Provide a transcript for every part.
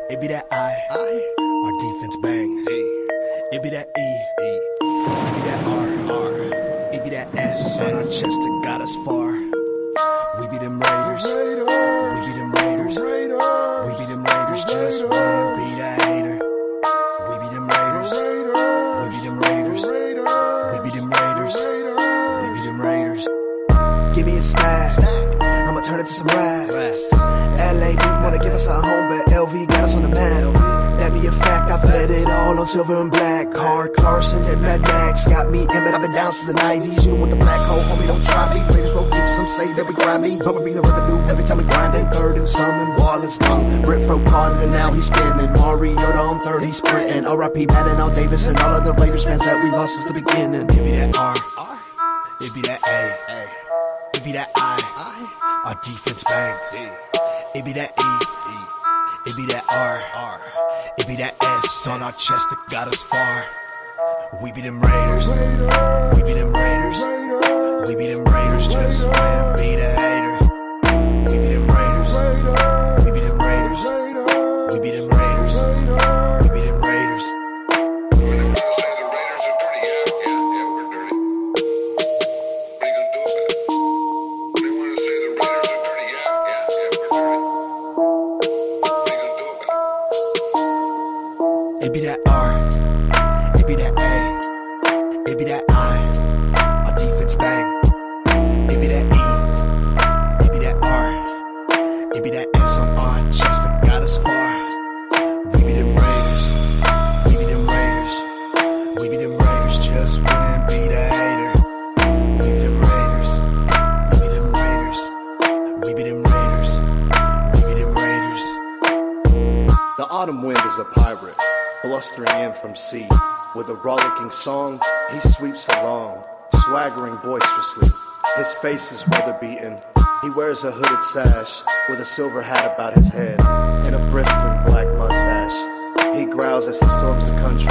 It be that I. Our defense bang. D. It be that E. It be that R. It be that S. On our chest that got us far. We be them Raiders. We be them Raiders. We be them Raiders. Just win. Be that hater. We be them Raiders. We be them Raiders. We be them Raiders. We be them Raiders. Give me a stack. I'ma turn it to some racks. LA didn't wanna give us a home, but LV got us on the map. That be a fact, I've bet it all on silver and black. Hard Carson and Mad Max got me Emmett. I've been down since the 90s. You don't want the black hole, homie, don't try me. Raiders won't keep some say that we grind me. But we bring the revenue every time we grind and third and some and Wallace come. Brett Fro caught it and now he's spinning. Mariota on third, he's sprinting. R.I.P. Madden, all Davis and all of the Raiders fans that we lost since the beginning. It be that R. It be that A. It be that I. Our defense bang. It be that E. It be that R. It be that S on our chest that got us far. We be them Raiders. We be them Raiders. We be them Raiders. Just win. Be the hater. We be them Raiders. We be them Raiders. We be them Raiders. We be them Raiders. It be that R, it be that A, it be that I, our defense bang. It be that E, it be that R, it be that S on our chest that got us far. We be them Raiders, we be them Raiders, we be them Raiders, just win, be the hater. We be them Raiders, we be them Raiders, we be them Raiders, we be them Raiders. The autumn wind is a pirate, blustering in from sea. With a rollicking song, he sweeps along, swaggering boisterously. His face is weather-beaten. He wears a hooded sash with a silver hat about his head and a bristling black mustache. He growls as he storms the country,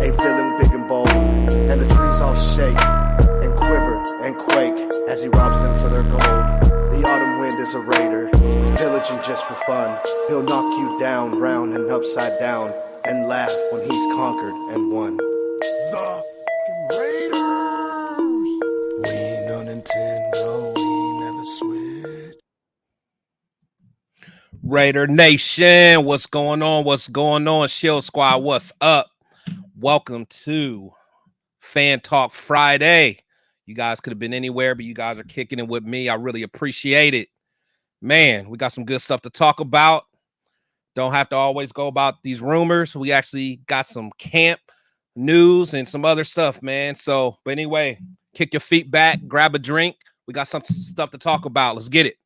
a villain big and bold, and the trees all shake and quiver and quake as he robs them for their gold. The autumn wind is a raider, pillaging just for fun. He'll knock you down, round and upside down, and laugh when he's conquered and won. The Raiders. We ain't no Nintendo, we never switch. Raider Nation, what's going on? What's going on? Shield Squad, what's up? Welcome to Fan Talk Friday. You guys could have been anywhere, but you guys are kicking it with me. I really appreciate it. Man, we got some good stuff to talk about. Don't have to always go about these rumors. We actually got some camp news and some other stuff, man. So, but anyway, kick your feet back, grab a drink. We got some stuff to talk about. Let's get it.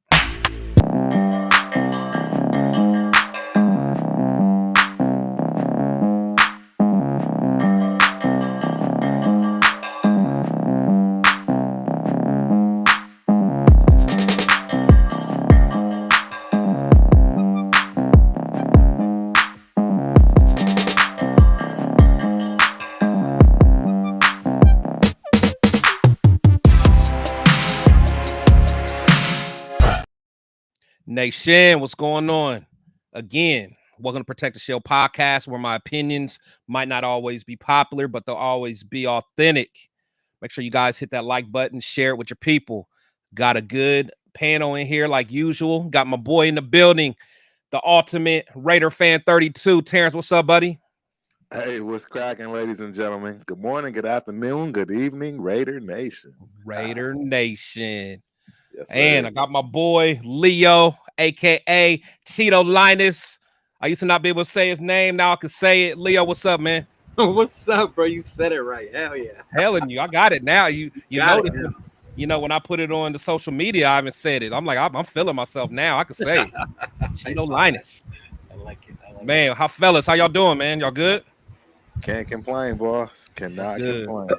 Nation, what's going on? Again, welcome to Protect the Shield podcast, where my opinions might not always be popular, but they'll always be authentic. Make sure you guys hit that like button, share it with your people. Got a good panel in here like usual. Got my boy in the building, the ultimate Raider fan 32. Terrence, what's up, buddy? Hey, what's cracking, ladies and gentlemen? Good morning, good afternoon, good evening, Raider Nation. Raider Nation. Yes, And I got my boy Leo, a.k.a. Chidolinus. I used to not be able to say his name. Now I can say it. Leo, what's up, man? What's up, bro? You said it right. Hell yeah. Telling you, I got it now. You Got know, it now. you know, when I put it on the social media, I haven't said it. I'm like, I'm feeling myself now. I can say it. Chidolinus. I like it. Man, how y'all doing, man? Y'all good? Can't complain, boss. Cannot Good. complain.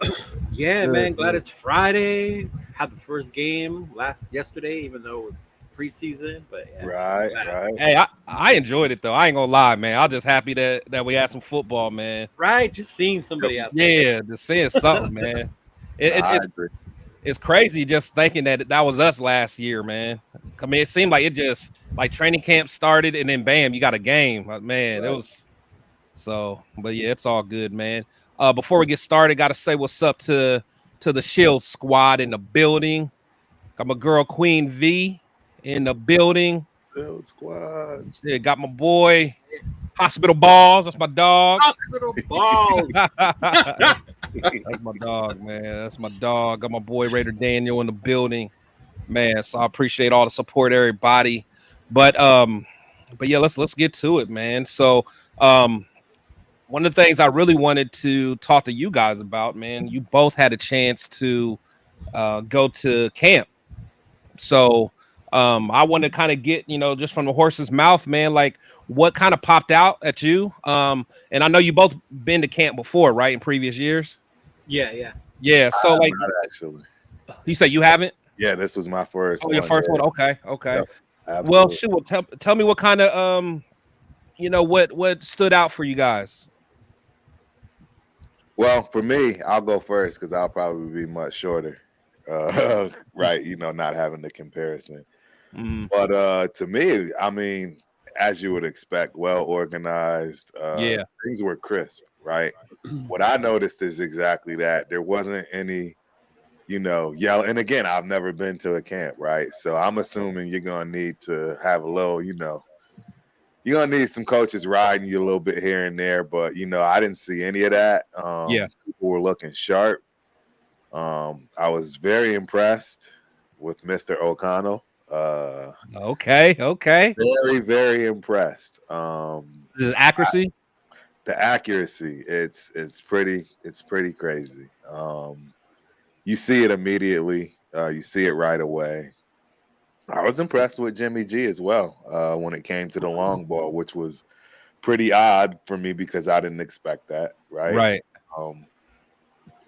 Yeah, Good, man. Glad good. it's Friday. Had the first game yesterday, even though it was preseason. But yeah. Right. Hey, I enjoyed it though. I ain't gonna lie, man. I'm just happy that we had some football, man. Right, just seeing somebody out there. Yeah, just saying something, man. I agree. It's crazy just thinking that was us last year, man. I mean, it seemed like it just like training camp started and then bam, you got a game. Man, Right. it was so. But yeah, it's all good, man. Before we get started, got to say what's up to the Shield squad in the building. Got my girl Queen V in the building. Shield squad. Yeah, got my boy Hospital Balls. That's my dog. Hospital balls. That's my dog, man. That's my dog. Got my boy Raider Daniel in the building, man. So I appreciate all the support, everybody. But yeah, let's get to it, man. So one of the things I really wanted to talk to you guys about, man, you both had a chance to go to camp. So I want to kind of get, just from the horse's mouth, man, like what kind of popped out at you. And I know you both been to camp before, right? In previous years. Yeah. Yeah. So like, Not actually. you say you haven't? Yeah, this was my first. Oh, your first yeah. one. Okay. Yep, Well, absolutely. shoot. Well, tell me what kind of what stood out for you guys. Well, for me, I'll go first because I'll probably be much shorter. Right, not having the comparison. But to me, I mean, as you would expect, well organized. Yeah. Things were crisp, right? What I noticed is exactly that. There wasn't any, yell. And again, I've never been to a camp, right? So I'm assuming you're gonna need to have a little, you're gonna need some coaches riding you a little bit here and there. But I didn't see any of that. Yeah. People were looking sharp. I was very impressed with Mr. O'Connell. Okay. Very, very impressed. The accuracy. The accuracy, it's pretty crazy. You see it immediately. You see it right away. I was impressed with Jimmy G as well when it came to the long ball, which was pretty odd for me because I didn't expect that. Right.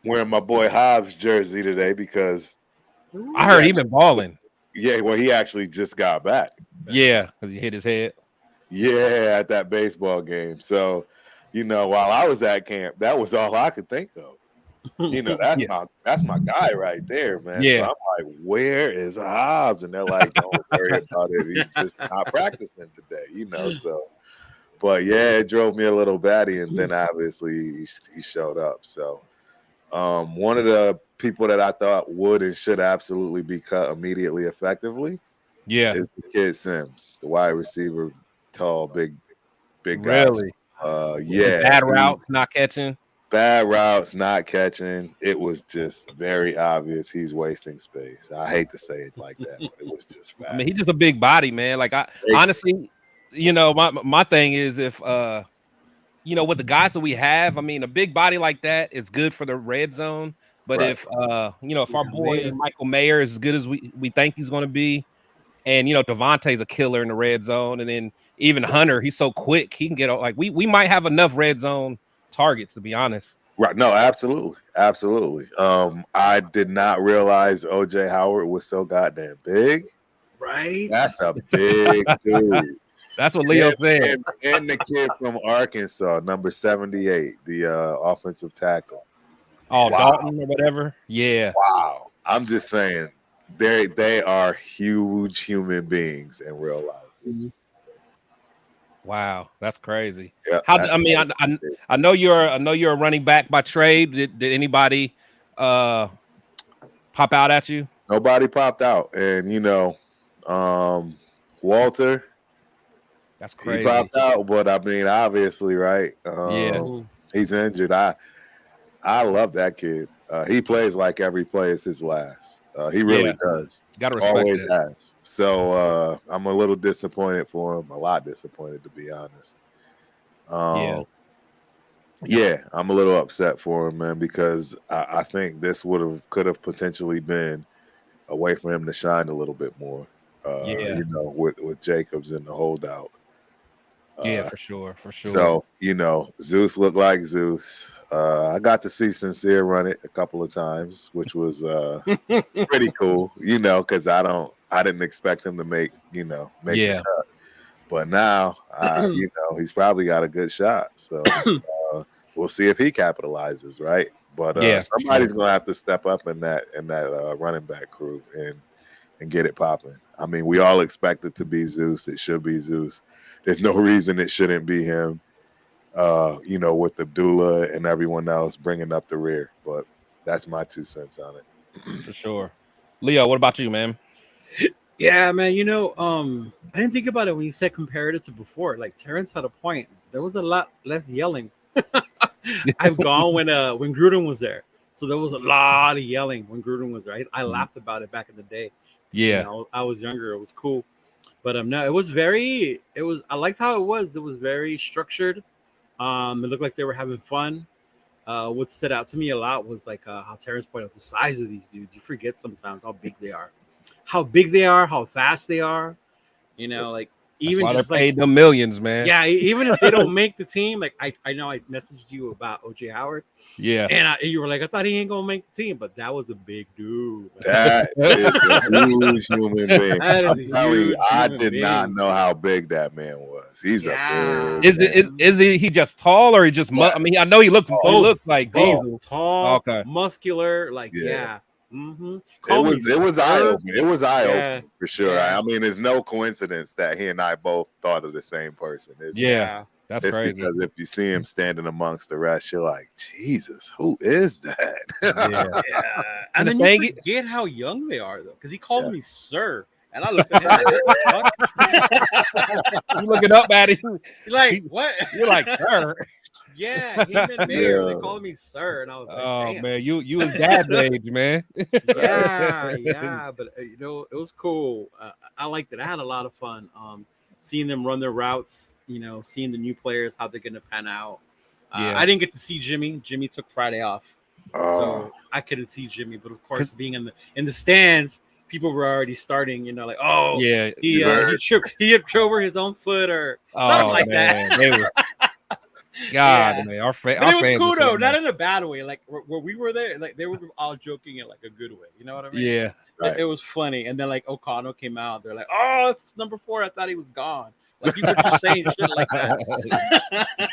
Wearing my boy Hobbs jersey today because I heard he been balling. Yeah, well, he actually just got back. Yeah, because he hit his head. Yeah, at that baseball game. So, while I was at camp, that was all I could think of. That's my guy right there, man. Yeah. So I'm like, where is Hobbs? And they're like, don't worry about it. He's just not practicing today, So, but yeah, it drove me a little batty, and then obviously he showed up. So, one of the people that I thought would and should absolutely be cut immediately effectively, is the kid Sims, the wide receiver, tall, big guy. Really? Yeah. Bad routes, not catching. Bad routes, not catching. It was just very obvious he's wasting space. I hate to say it like that, but it was just fast. I mean, he's just a big body, man. Like honestly, my thing is if with the guys that we have, I mean, a big body like that is good for the red zone. But if if our boy Michael Mayer is as good as we think he's going to be, and Devontae's a killer in the red zone, and then even Hunter, he's so quick, he can get like we might have enough red zone targets, to be honest. Right. No, absolutely. I did not realize OJ Howard was so goddamn big. Right. That's a big dude. That's what Leo said. And the kid from Arkansas, number 78, the offensive tackle. Oh, wow. Dalton or whatever. Yeah. Wow. I'm just saying, they are huge human beings in real life. Wow, that's crazy. Yeah, I know you're a running back by trade. Did anybody pop out at you? Nobody popped out, and Walter. That's crazy. He popped out, but I mean, obviously, right? He's injured. I love that kid. He plays like every play is his last. He really does. You gotta respect Always that. has. So I'm a little disappointed for him. A lot disappointed, to be honest. Yeah, I'm a little upset for him, man, because I think this could have potentially been a way for him to shine a little bit more. With Jacobs and the holdout. For sure. So, Zeus looked like Zeus. I got to see Sincere run it a couple of times, which was pretty cool, because I didn't expect him to make the cut. But now, he's probably got a good shot. So we'll see if he capitalizes, right? But somebody's going to have to step up in that running back crew and get it popping. I mean, we all expect it to be Zeus. It should be Zeus. There's no reason it shouldn't be him. With Abdullah and everyone else bringing up the rear. But that's my 2 cents on it. For sure. Leo, what about you, man? Yeah, man. I didn't think about it when you said compared it to before. Like Terrence had a point. There was a lot less yelling. I've gone when Gruden was there, so there was a lot of yelling when Gruden was there. I laughed about it back in the day. Yeah, I was younger. It was cool, but no, it was. I liked how it was. It was very structured. It looked like they were having fun. What stood out to me a lot was like how Terrence pointed out the size of these dudes. You forget sometimes how big they are, how fast they are. Like even why just they're paid them millions, man. Yeah, even if they don't make the team, like I know I messaged you about OJ Howard. Yeah, and you were like, I thought he ain't gonna make the team, but that was a big dude. That is a huge human being. That is a huge I human did not being. know how big that man was. He's Yeah. a big man. Is he just tall or he just? I mean, I know he looked like Diesel. Tall, Okay. muscular, like Yeah. Mm-hmm. It was eye opening. It was eye Yeah. opening for sure. Yeah. I mean, it's no coincidence that he and I both thought of the same person. It's That's it's crazy. because if you see him standing amongst the rest, you're like, Jesus, who is that? Yeah. And then the you forget how young they are, though, because he called me sir. And I looked at him like, what the fuck? You looking up at him? Like, what? You're like, sir. Yeah, him and Mayor, they called me sir. And I was like, Oh, damn. man, you was dad's age, man. Yeah. But, it was cool. I liked it. I had a lot of fun seeing them run their routes, seeing the new players, how they're going to pan out. I didn't get to see Jimmy. Jimmy took Friday off. So I couldn't see Jimmy. But, of course, being in the stands, people were already starting, like, oh, yeah, he tripped over his own foot or something like that. They were, God, man, our but our it was fans cool are so though, not nice. in a bad way. Like where we were there, like they were all joking in like a good way. You know what I mean? Yeah, Right. It was funny. And then like O'Connell came out. They're like, "Oh, it's number 4. I thought he was gone." Like people just saying shit like that.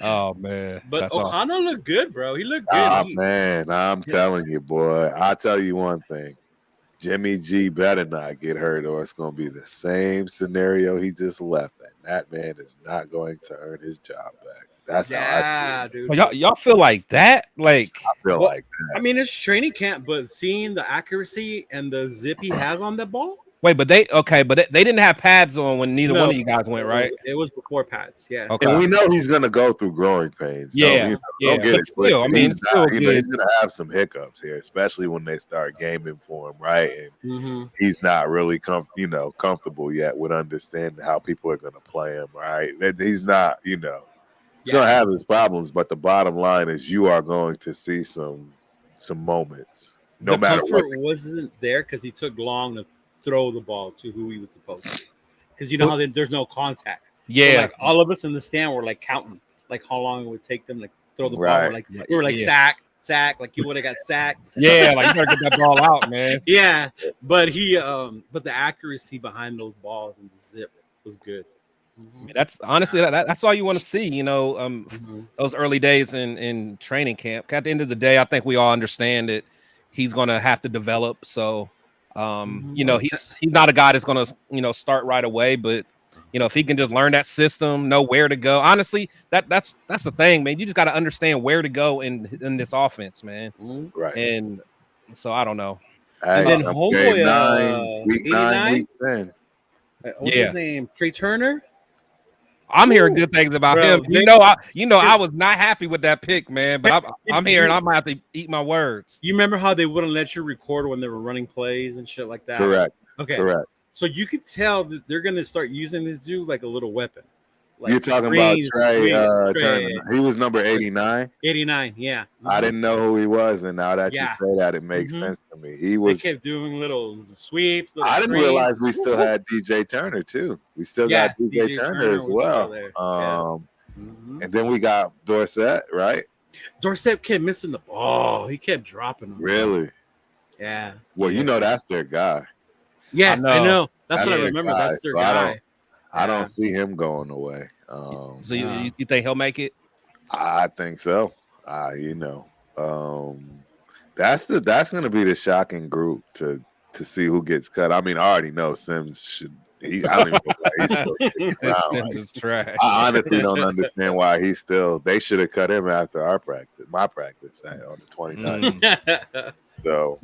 Oh man, But that's O'Connell looked good, bro. He looked good. Ah, man, I'm telling you, boy. I'll tell you one thing. Jimmy G better not get hurt, or it's going to be the same scenario he just left. And that man is not going to earn his job back. That's how I see it. dude. So y'all feel like that? Like I feel Well, like that. I mean, it's training camp, but seeing the accuracy and the zip he has on the ball. wait, but they didn't have pads on when neither one of you guys went, right? It was before pads. Yeah. Okay. And we know he's going to go through growing pains. Yeah, Don't get but it still, twisted. I mean, he's still he's good. going to have some hiccups here, especially when they start gaming for him, right? And Mm-hmm. he's not really comfortable yet with understanding how people are going to play him, right? That he's not, he's going to have his problems, but the bottom line is you are going to see some moments, no The matter what. comfort wasn't there because he took long to throw the ball to who he was supposed to. Because you know how there's no contact. Yeah, So, like all of us in the stand were like counting, like how long it would take them to throw the ball. Right. Like we were like sack, like he would have got sacked. yeah, like you gotta get that ball out, man. Yeah, but but the accuracy behind those balls and the zip was good. That's honestly that's all you want to see, those early days in training camp. At the end of the day, I think we all understand that he's gonna have to develop. So he's not a guy that's gonna start right away, but if he can just learn that system, know where to go. Honestly, that's the thing, man. You just got to understand where to go in this offense, man. Right. And so I don't know. And then homeboy, week 9, week 10. What's his name? Trey Turner. I'm hearing good things about Bro, him. I was not happy with that pick, man. But I'm hearing I might have to eat my words. You remember how they wouldn't let you record when they were running plays and shit like that? Correct. Okay. Correct. So you could tell that they're gonna start using this dude like a little weapon. Like You're talking about Trey Turner. He was number 89. 89, yeah. I didn't know who he was, and now that you say that, it makes sense to me. He was. They kept doing little sweeps. I didn't realize we still had DJ Turner too. We still got DJ Turner as well. And then we got Dorsett, right? Dorsett kept missing the ball. He kept dropping them. Really? Yeah. Well, that's their guy. Yeah, I know. That's what I their remember. guy. That's their So guy. I don't see him going away. So you think he'll make it? I think so. That's going to be the shocking group to to see who gets cut. I mean, I already know Sims should. I don't even know why he's still sticking around. Sims is trash. I honestly don't understand why he's still. They should have cut him after my practice on the 29th. So,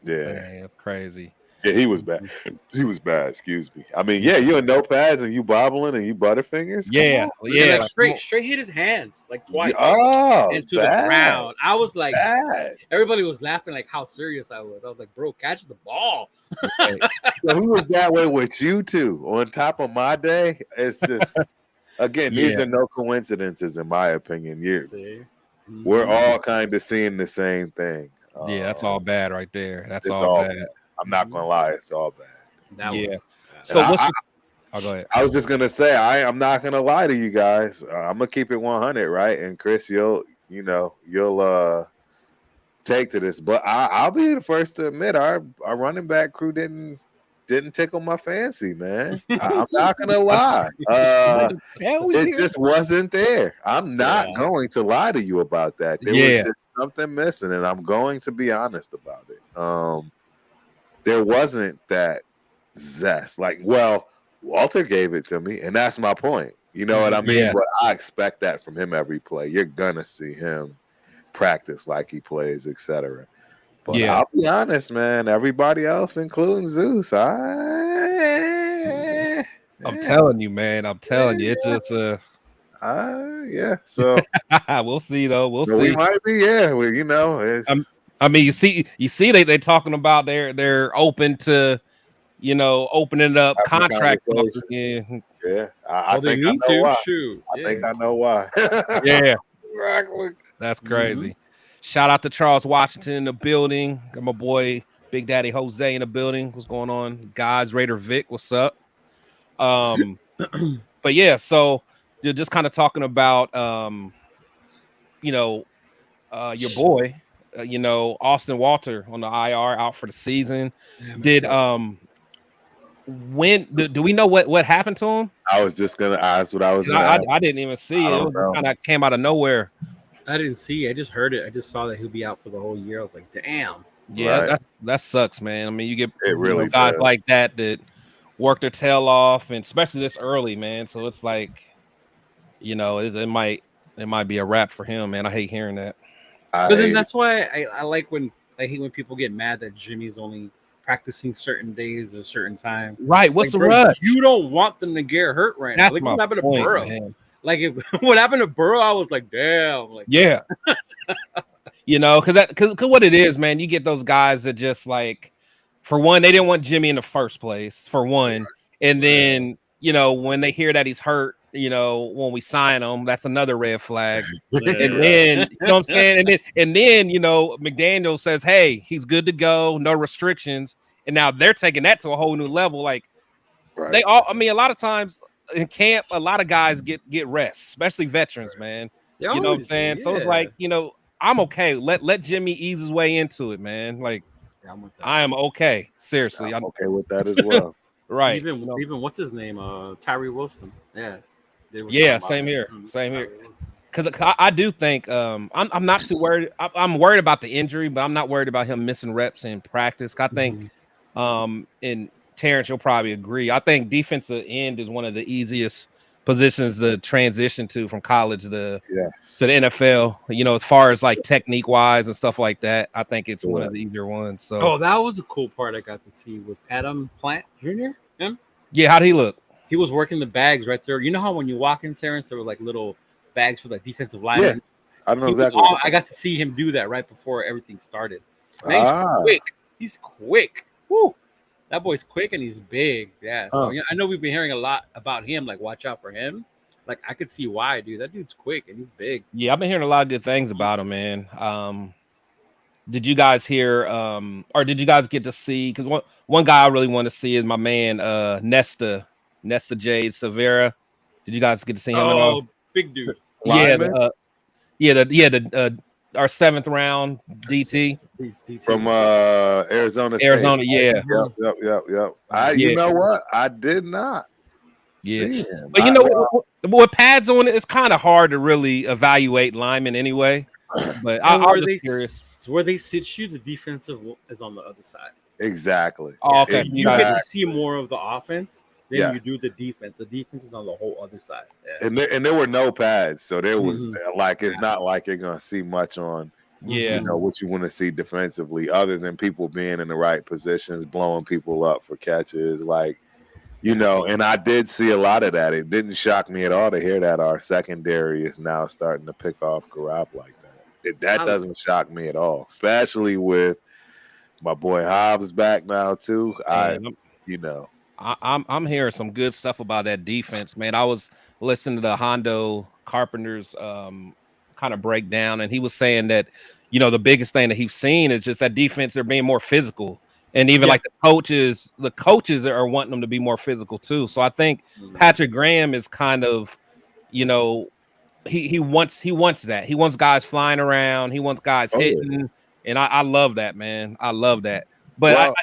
yeah, man, that's crazy. Yeah, he was bad. He was bad. Excuse me. I mean, yeah, you in no pads and you bobbling and you butterfingers. Yeah, yeah. Like straight hit his hands like twice. Oh, into the ground. I was like, bad. Everybody was laughing like how serious I was. I was like, bro, catch the ball. So he was that way with you too. On top of my day, it's just again, these are no coincidences in my opinion. We're all kind of seeing the same thing. Yeah, that's all bad right there. That's all bad. I'm not gonna lie, it's all bad. So what's go ahead. I was just gonna say I'm not gonna lie to you guys. I'm gonna keep it 100, right? And Chris, you'll take to this, but I'll be the first to admit our running back crew didn't tickle my fancy, man. I'm not gonna lie. It just wasn't there. I'm not going to lie to you about that. There was just something missing, and I'm going to be honest about it. There wasn't that zest. Like, well, Walter gave it to me, and that's my point. You know what I mean? Yeah. But I expect that from him every play. You're gonna see him practice like he plays, etc. But I'll be honest, man. Everybody else, including Zeus, I'm telling you, man. I'm telling you, it's just So we'll see, though. We'll see. We might be, It's, I mean, you see, they talking about they're open to, opening up contract talks again. Yeah, I think I know why. Shoot, I think I know why. Yeah, exactly. That's crazy. Shout out to Charles Washington in the building. Got my boy Big Daddy Jose in the building. What's going on, guys? Raider Vic, what's up? But yeah, so you're just kind of talking about, your boy. Austin Walter on the IR out for the season. Did when do we know what happened to him? I was just gonna ask what I was. I didn't even see it. It kind of came out of nowhere. I didn't see it. I just heard it. I just saw that he'll be out for the whole year. I was like, damn. Yeah, that sucks, man. I mean, you get guys like that work their tail off, and especially this early, man. So it's like, it might be a wrap for him, man. I hate hearing that. But then that's why I hate when people get mad that Jimmy's only practicing certain days or certain time. Right. What's the rush? You don't want them to get hurt right now. Like what happened to Burrow? Man. Like what happened to Burrow, I was like, damn. Like, yeah. Because what it is, man, you get those guys that just like, for one, they didn't want Jimmy in the first place, for one. And then, when they hear that he's hurt, when we sign him, that's another red flag. And then, what I'm saying? And then, McDaniel says, hey, he's good to go, no restrictions. And now they're taking that to a whole new level. Like a lot of times in camp, a lot of guys get rest, especially veterans, man. You know what I'm saying? Yeah. So it's like, I'm okay. Let Jimmy ease his way into it, man. Like, I am okay. Seriously. I'm okay with that as well. Right. Even what's his name? Tyree Wilson. Yeah. Yeah, same here. Same here. Because I do think I'm not too worried. I'm worried about the injury, but I'm not worried about him missing reps in practice. I think, and Terrence, you'll probably agree. I think defensive end is one of the easiest positions to transition to from college to the NFL. As far as like technique wise and stuff like that, I think it's one of the easier ones. So, that was a cool part I got to see was Adam Plant Jr. Him? Yeah, how'd he look? He was working the bags right there. You know how when you walk in, Terrence, there were like little bags for the defensive linemen? Yeah, I don't know exactly. I got to see him do that right before everything started. Man, he's quick. He's quick. Woo. That boy's quick and he's big. Yeah. So I know we've been hearing a lot about him. Like, watch out for him. Like, I could see why, dude. That dude's quick and he's big. Yeah, I've been hearing a lot of good things about him, man. Did you guys hear or did you guys get to see? Because one guy I really want to see is my man Nesta Jade Severa. Did you guys get to see him at all? Big dude. Our 7th round DT from Arizona State. Yeah. Yep. You know what? I did not see him. But with pads on it, it's kind of hard to really evaluate linemen anyway. But I was just curious. Where they sit you, the defensive is on the other side. Exactly. Oh, okay. You get to see more of the offense than you do the defense. The defense is on the whole other side. Yeah. And there were no pads, so there was like it's not like you're gonna see much on you know what you want to see defensively, other than people being in the right positions, blowing people up for catches, like you know. And I did see a lot of that. It didn't shock me at all to hear that our secondary is now starting to pick off Garoppolo like that. That doesn't shock me at all, especially with my boy Hobbs back now too. I'm hearing some good stuff about that defense, man. I was listening to the Hondo Carpenter's kind of breakdown, and he was saying that, you know, the biggest thing that he's seen is just that defense are being more physical. And even like the coaches are wanting them to be more physical too. So I think Patrick Graham is kind of, you know, he wants that. He wants guys flying around. He wants guys hitting. And I love that, man. I love that. But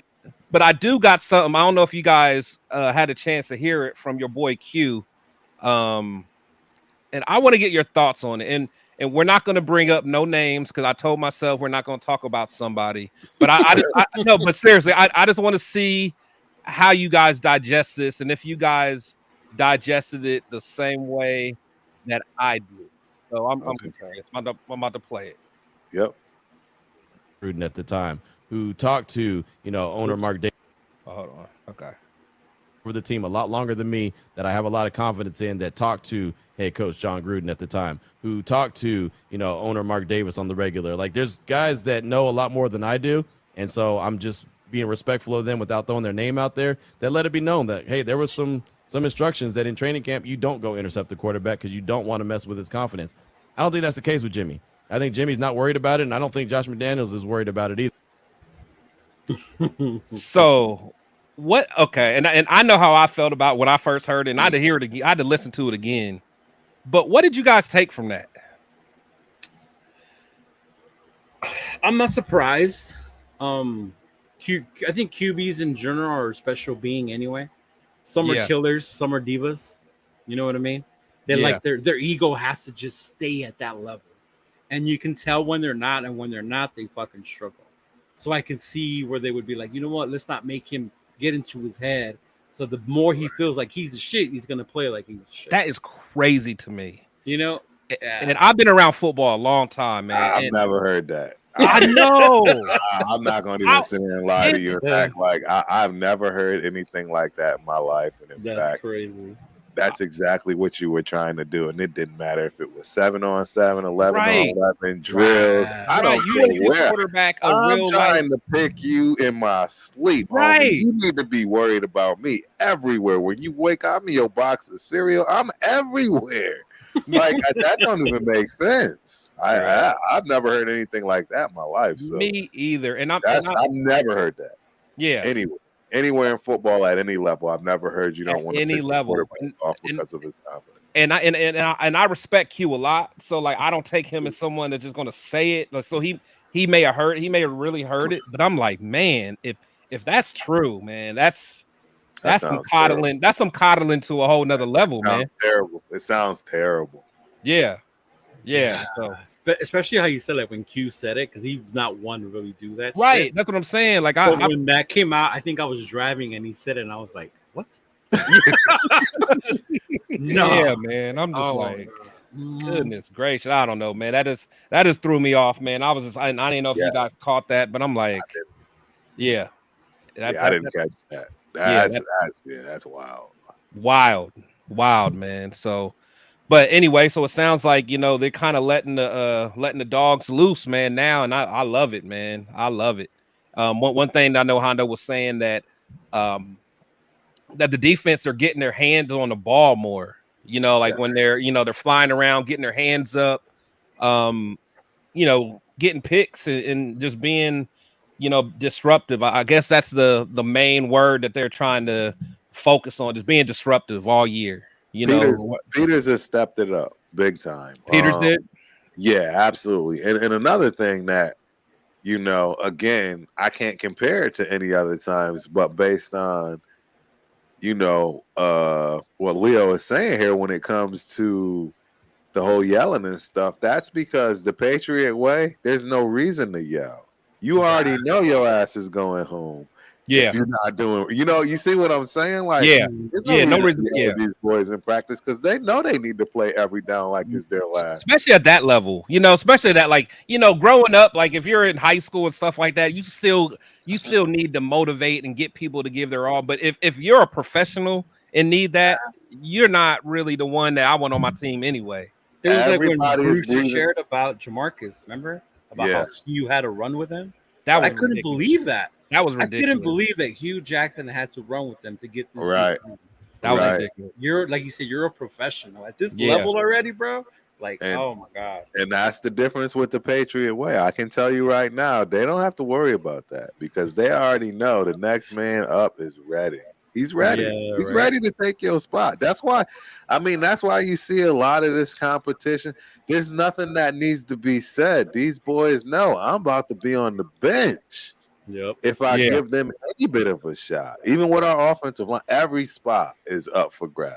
but I do got something. I don't know if you guys had a chance to hear it from your boy Q. And I want to get your thoughts on it. And we're not going to bring up no names because I told myself we're not going to talk about somebody. But no, but seriously, I just want to see how you guys digest this and if you guys digested it the same way that I do. So I'm curious. I'm about to play it. Yep. Gruden at the time, who talked to, you know, owner Mark Davis. Oh, hold on. Okay. For the team a lot longer than me, that I have a lot of confidence in, that talked to head coach John Gruden at the time, who talked to, you know, owner Mark Davis on the regular. Like, there's guys that know a lot more than I do, and so I'm just being respectful of them without throwing their name out there, that let it be known that, hey, there was some instructions that in training camp you don't go intercept the quarterback because you don't want to mess with his confidence. I don't think that's the case with Jimmy. I think Jimmy's not worried about it, and I don't think Josh McDaniels is worried about it either. So what? Okay, and I know how I felt about when I first heard it, and I had to hear it again. I had to listen to it again. But what did you guys take from that? I'm not surprised. I think QBs in general are a special being anyway. Some are killers, some are divas. You know what I mean? They like their ego has to just stay at that level. And you can tell when they're not, and when they're not, they fucking struggle. So I can see where they would be like, you know what? Let's not make him get into his head. So the more he feels like he's the shit, he's gonna play like he's the shit. That is crazy to me. You know, and I've been around football a long time, man. I've never heard that. I know. I'm not going to even sit here and lie to you and act like I've never heard anything like that in my life. And that's crazy. That's exactly what you were trying to do, and it didn't matter if it was 7-on-7, 11-on-11 drills. I don't care where. Quarterback, I'm trying to pick you in my sleep. Right, homie. You need to be worried about me everywhere. When you wake up, I'm in your box of cereal. I'm everywhere. Like that don't even make sense. I've never heard anything like that in my life. So me either, and I've never heard that. Yeah, anywhere in football at any level, I've never heard you don't want to any level off because of his confidence. And I respect Q a lot. So like I don't take him as someone that's just gonna say it. So he may have really heard it, but I'm like, man, if that's true, man, that's some coddling. Terrible. That's some coddling to a whole nother level, man. Terrible. It sounds terrible. Yeah. So. Especially how you said it when Q said it, because he's not one to really do that. Right. Shit. That's what I'm saying. Like when that came out, I think I was driving and he said it, and I was like, "What?" No, yeah, man. I'm just goodness gracious. I don't know, man. That just threw me off, man. I didn't know if you guys caught that, but I'm like, I didn't catch that. That's wild. Wild, man. So. But anyway, so it sounds like, you know, they're kind of letting the dogs loose, man, now, and I love it, man. I love it. One thing that I know Hondo was saying that the defense are getting their hands on the ball more, you know, like when they're flying around, getting their hands up, you know, getting picks and just being, you know, disruptive. I guess that's the main word that they're trying to focus on, just being disruptive all year. You know, Peters has stepped it up big time. Peters did? Yeah, absolutely. And another thing that, you know, again, I can't compare it to any other times, but based on, you know, what Leo is saying here when it comes to the whole yelling and stuff, that's because the Patriot way, there's no reason to yell. You already know your ass is going home. Yeah. If you're not doing, you see what I'm saying? Like, Yeah. there's No reason reason. to Yeah. yell at these boys in practice because they know they need to play every down like it's their last. Especially at that level, especially that, like, growing up, like if you're in high school and stuff like that, you still need to motivate and get people to give their all. But if you're a professional and need that, you're not really the one that I want on my team anyway. It was like when Everybody's Bruce breathing. shared about Jamarcus, remember? About Yeah. how you had to run with him. That was I couldn't ridiculous. believe that. That was I ridiculous. couldn't believe that Hugh Jackson had to run with them to get this. Right. That was Right. ridiculous. You're like you said, you're a professional at this Yeah. level already, bro. Like, And- oh my god. And that's the difference with the Patriot way. I can tell you right now, they don't have to worry about that because they already know the next man up is ready. He's ready. Yeah, He's right. ready to take your spot. That's why you see a lot of this competition. There's nothing that needs to be said. These boys know I'm about to be on the bench Yep. if I Yeah. give them any bit of a shot. Even with our offensive line, every spot is up for grabs.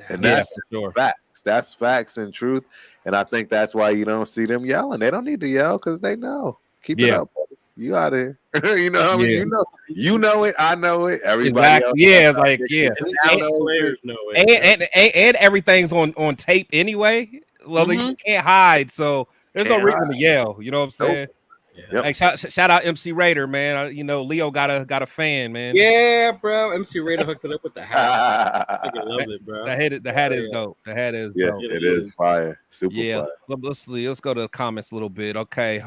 And Yeah, that's for sure. facts. That's facts and truth. And I think that's why you don't see them yelling. They don't need to yell because they know. Keep it Yeah. up, buddy. You out here. You know what I mean? Yeah. You know it. I know it. Everybody Exactly. else. Yeah, it's like, yeah. I know Players know it. And everything's on tape anyway. Well, you can't hide, so there's no Can't reason to yell. You know what I'm saying? Yep. Hey, shout out MC Raider, man. Leo got a fan, man. Yeah, bro. MC Raider hooked it up with the hat. I yeah, fucking love it, bro. The hat is dope. The hat is dope. it is fire. Super Yeah. fire. Let's see. Let's go to the comments a little bit. Okay.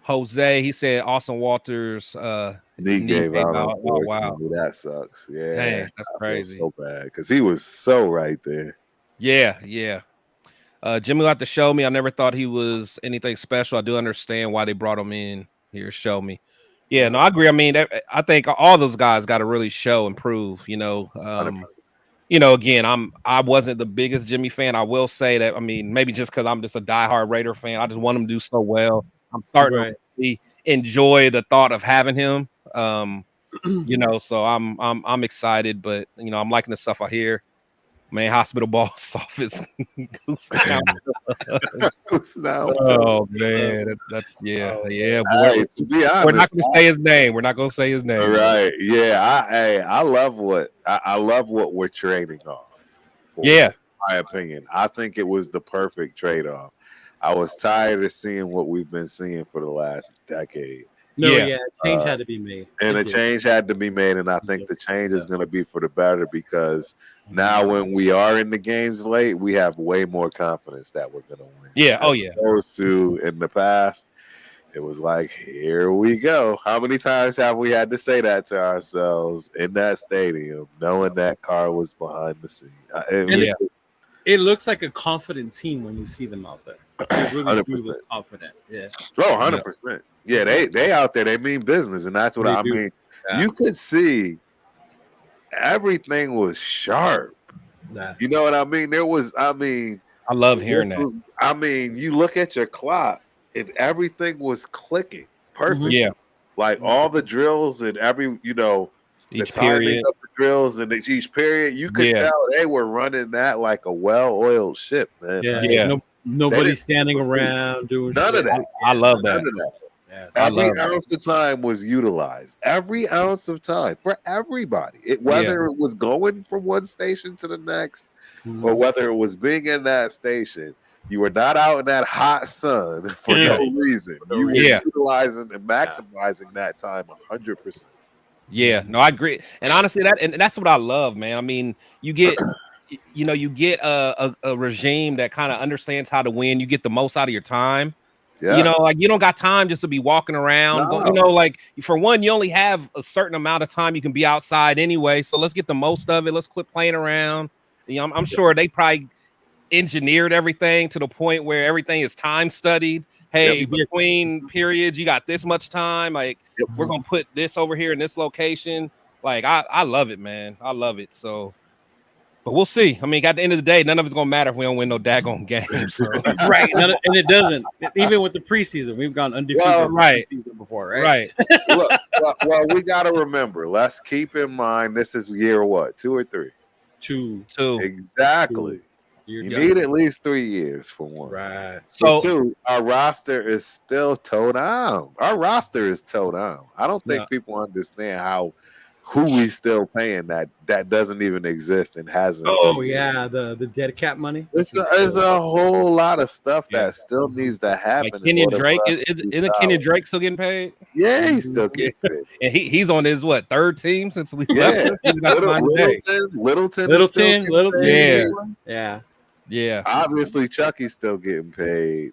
Jose, he said Austin Walters Knee gave out. Oh, wow. Unfortunately. That sucks. Yeah. Dang, that's I feel crazy. so bad because he was so right there. Yeah. Jimmy will have to show me. I never thought he was anything special. I do understand why they brought him in here. Show me. Yeah, no, I agree. I mean, I think all those guys got to really show and prove. 100%. Again, I wasn't the biggest Jimmy fan. I will say that. I mean, maybe just because I'm just a diehard Raider fan, I just want him to do so well. I'm starting to really enjoy the thought of having him. So I'm excited, but I'm liking the stuff I hear. Man, hospital boss office. Oh man, that's boy. Hey, to be honest, We're not gonna say his name. We're not gonna say his name. Right? Yeah. I love what we're trading off. Yeah. In my opinion, I think it was the perfect trade-off. I was tired of seeing what we've been seeing for the last decade. Change had to be made. And a change had to be made, and I think the change is going to be for the better because now when we are in the games late, we have way more confidence that we're going to win. Yeah. Oh, yeah. As opposed to in the past, it was like, here we go. How many times have we had to say that to ourselves in that stadium, knowing that car was behind the scene? It looks like a confident team when you see them out there. They really do look confident. Yeah. Oh, 100%. Yeah, they out there. They mean business, and that's what I mean. Yeah. You could see everything was sharp. Nah. You know what I mean? I love hearing that. You look at your clock, and everything was clicking perfect. Yeah. Like all the drills and the timing of the drills and each period, you could tell they were running that like a well-oiled ship, man. Yeah. Nobody standing around doing none of that. I love that. None of that. Yeah. Every ounce of time was utilized. Every ounce of time for everybody. Whether it was going from one station to the next, or whether it was being in that station, you were not out in that hot sun for no reason. You were utilizing and maximizing that time 100%. Yeah, no, I agree. And honestly, that's what I love, man. I mean, you get a regime that kind of understands how to win. You get the most out of your time. Yes. Like you don't got time just to be walking around. No. Like for one, you only have a certain amount of time you can be outside anyway. So let's get the most of it. Let's quit playing around. I'm sure they probably engineered everything to the point where everything is time studied. Hey, between periods, you got this much time. Like we're gonna put this over here in this location. Like I love it, man. I love it. So, but we'll see. I mean, at the end of the day, none of it's gonna matter if we don't win no daggone games. So. Right, and it doesn't. Even with the preseason, we've gone undefeated preseason before, right? Right. well, we got to remember. Let's keep in mind this is year what, 2 or 3? 2. Exactly. You need at least 3 years for one. Right. So, two, our roster is still toe down. Our roster is toe down. I don't think people understand who we still paying that doesn't even exist and hasn't. Oh yeah, the dead cap money. It's a whole lot of stuff that still needs to happen. Like Kenyon Drake isn't Kenyon Drake still getting paid? Yeah, he's still getting paid. And he's on his third team since he left. Littleton. Yeah. Obviously, Chucky's still getting paid.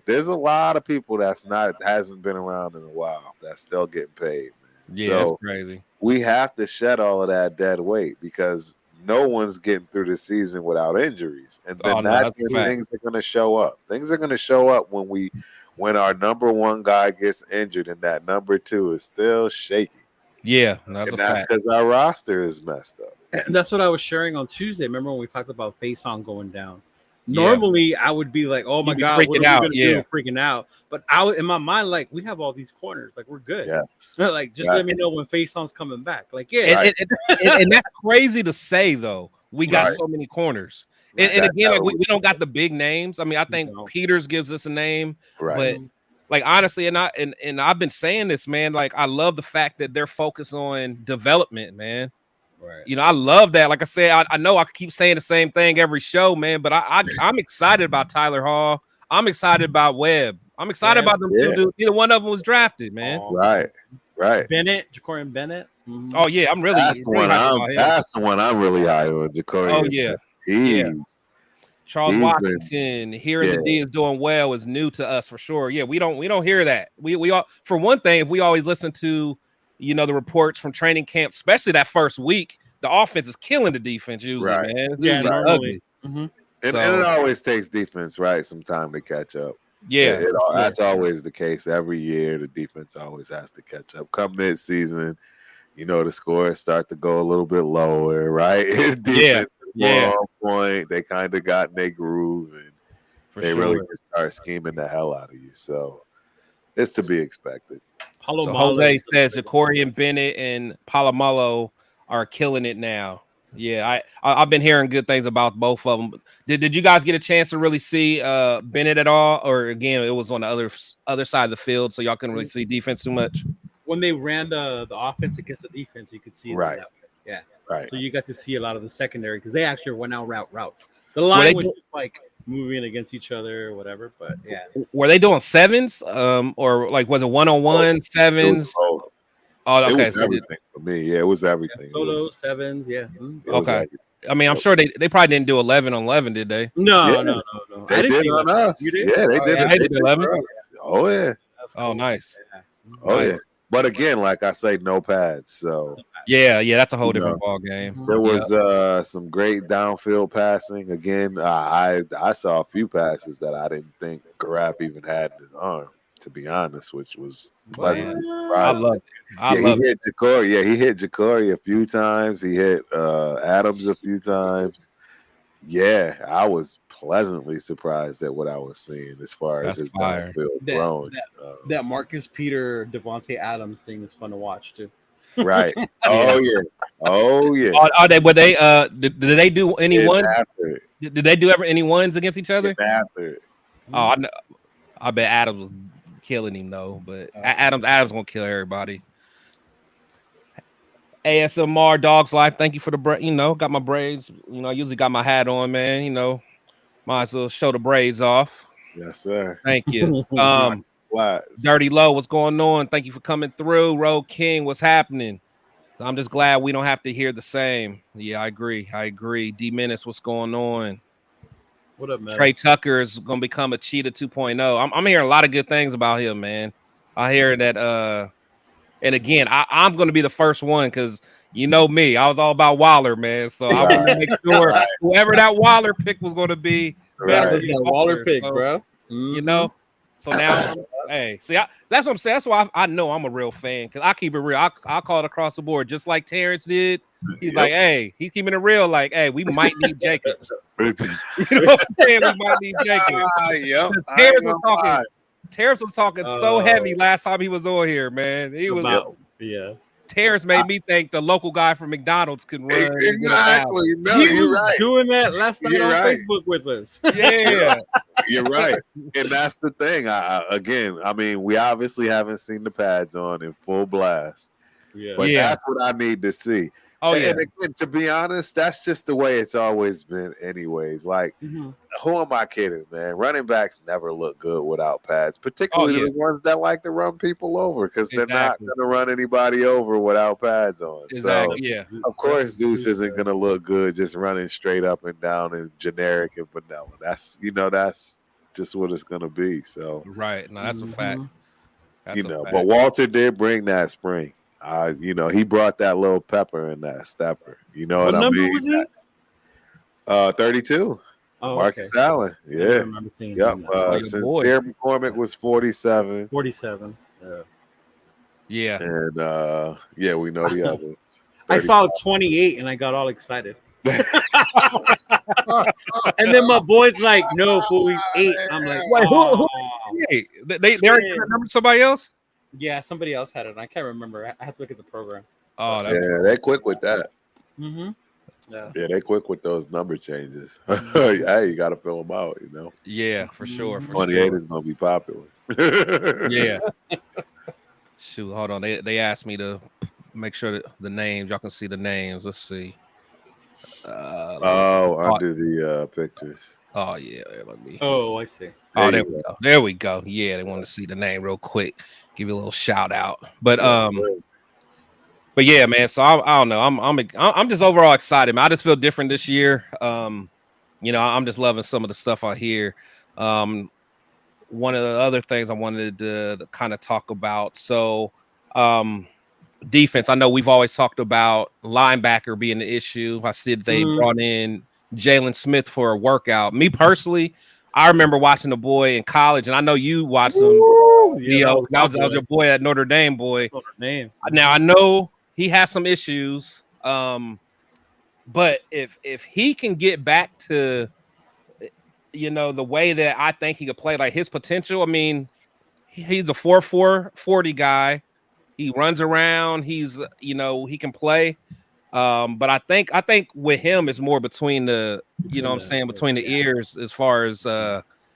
There's a lot of people hasn't been around in a while that's still getting paid. Man. Yeah, that's crazy. We have to shed all of that dead weight because no one's getting through the season without injuries, and then that's when things are going to show up. Things are going to show up when our number one guy gets injured and that number two is still shaky. Yeah, that's because our roster is messed up. And that's what I was sharing on Tuesday. Remember when we talked about Faison going down? Normally, I would be like, "Oh my God, what are we going to do?" Freaking out. But I was in my mind, like, we have all these corners, like we're good. Yes. Like, just let me know when Faison's coming back. Like, and that's crazy to say though. We got so many corners, and again, like we don't got the big names. I mean, I think Peters gives us a name, but like honestly, and I've been saying this, man. Like, I love the fact that they're focused on development, man. Right. You know, I love that. Like I said, I know I keep saying the same thing every show, man, but I'm excited about Tyler Hall. I'm excited about Webb. I'm excited about them two dudes. Either one of them was drafted, man. Right. Jacorian Bennett. Mm-hmm. Oh yeah, I'm really. That's the one I'm really high on. Jacorian. Oh yeah. Charles Washington hearing the D is doing well is new to us for sure. Yeah, we don't hear that. We all, for one thing, if we always listen to the reports from training camp, especially that first week, the offense is killing the defense usually, man. It's ugly. Mm-hmm. And it always takes defense, some time to catch up. Yeah. That's always the case. Every year, the defense always has to catch up. Come mid-season, the scores start to go a little bit lower, right? Defense is more on point. They kind of got in their groove, and really just start scheming the hell out of you. So it's to be expected. So Jose says Jacorian Bennett and Palomalo are killing it now. Yeah, I've been hearing good things about both of them. Did you guys get a chance to really see Bennett at all, or again, it was on the other side of the field, so y'all couldn't really see defense too much? When they ran the offense against the defense, you could see it that way. Yeah, right. So you got to see a lot of the secondary because they actually went out routes. The line was just like moving against each other or whatever. But were they doing sevens? Or like was it 1-on-1 sevens? Oh, okay. It was everything for me. Yeah, it was everything. Solos, sevens, Okay. I mean, I'm sure they probably didn't do 11 on 11, did they? No. They did on us. Yeah, they did. They did 11. Oh yeah. Oh, nice. Oh yeah. But again, like I say, no pads. So yeah, that's a whole different ball game. There was some great downfield passing. Again, I saw a few passes that I didn't think Garap even had in his arm, to be honest, which was pleasantly surprising. He hit Jacory. He hit Jacory a few times. He hit Adams a few times. Yeah, I was pleasantly surprised at what I was seeing as far as his downfield throwing. That Marcus Peter, Devontae Adams thing is fun to watch too. Right. Oh yeah. Are they? Were they? Did they do any ones? Did they do ever any ones against each other? After. Oh, I bet Adams was killing him though. But Adams gonna kill everybody. ASMR Dog's Life. Thank you for the got my braids. I usually got my hat on, man. Might as well show the braids off. Yes, sir. Thank you. Dirty Low, what's going on? Thank you for coming through. Road King, what's happening? I'm just glad we don't have to hear the same. Yeah, I agree. D Menace, what's going on? What up, man? Trey Tucker is gonna become a Cheetah 2.0. I'm hearing a lot of good things about him, man. I hear that and again, I'm gonna be the first one because you know me, I was all about Waller, man. So I want to make sure whoever that Waller pick was gonna be better than that Waller pick, bro. So now, hey, see, that's what I'm saying. That's why I know I'm a real fan because I keep it real. I call it across the board, just like Terrence did. He's like, hey, he's keeping it real. Like, hey, we might need Jacobs. You know what I'm saying? We might need Jacobs. Terrence was talking so heavy last time he was on here, man. He was Terrence made me think the local guy from McDonald's can run. Exactly. No, He you're was right. doing that last night You're on right. Facebook with us. Yeah. You're right. And that's the thing. I mean, we obviously haven't seen the pads on in full blast. Yeah. But that's what I need to see. Oh, yeah. And again, to be honest, that's just the way it's always been anyways. Like, who am I kidding, man? Running backs never look good without pads, particularly the ones that like to run people over because they're not going to run anybody over without pads on. Exactly. So, of course, Zeus isn't going to look good just running straight up and down and generic and vanilla. That's just what it's going to be. So, right. No, that's a fact. That's but Walter did bring that spring. He brought that little pepper and that stepper. You know what I mean? Was he? 32. Oh, Marcus Allen. Yeah. I remember seeing him. Sincere McCormick was 47. 47. Yeah. And we know the others. I saw 28 and I got all excited. And then my boy's like, no, fool, he's 8. I'm like, wait, who? Hey, they already remember somebody else? Yeah, somebody else had it. I can't remember. I have to look at the program. Oh, they quick with that. Yeah, they quick with those number changes. Hey, you got to fill them out, Yeah, for sure. 28 is going to be popular. Yeah. Shoot, hold on. They asked me to make sure that the names, y'all can see the names. Let's see. Under the pictures. Oh, yeah. Let me. Oh, I see. Oh, there we go. There we go. Yeah, they want to see the name real quick. Give you a little shout out. But yeah, man. So I don't know. I'm just overall excited, man. I just feel different this year. I'm just loving some of the stuff I hear. One of the other things I wanted to kind of talk about. So defense. I know we've always talked about linebacker being the issue. I see that they brought in Jalen Smith for a workout. Me personally, I remember watching the boy in college, and I know you watched him. That was your boy at Notre Dame, boy. Notre Dame. Now I know he has some issues, but if he can get back to, the way that I think he could play, like his potential. I mean, he's a 4.4 40 guy. He runs around. He's he can play. But I think with him it's more between the between the ears as far as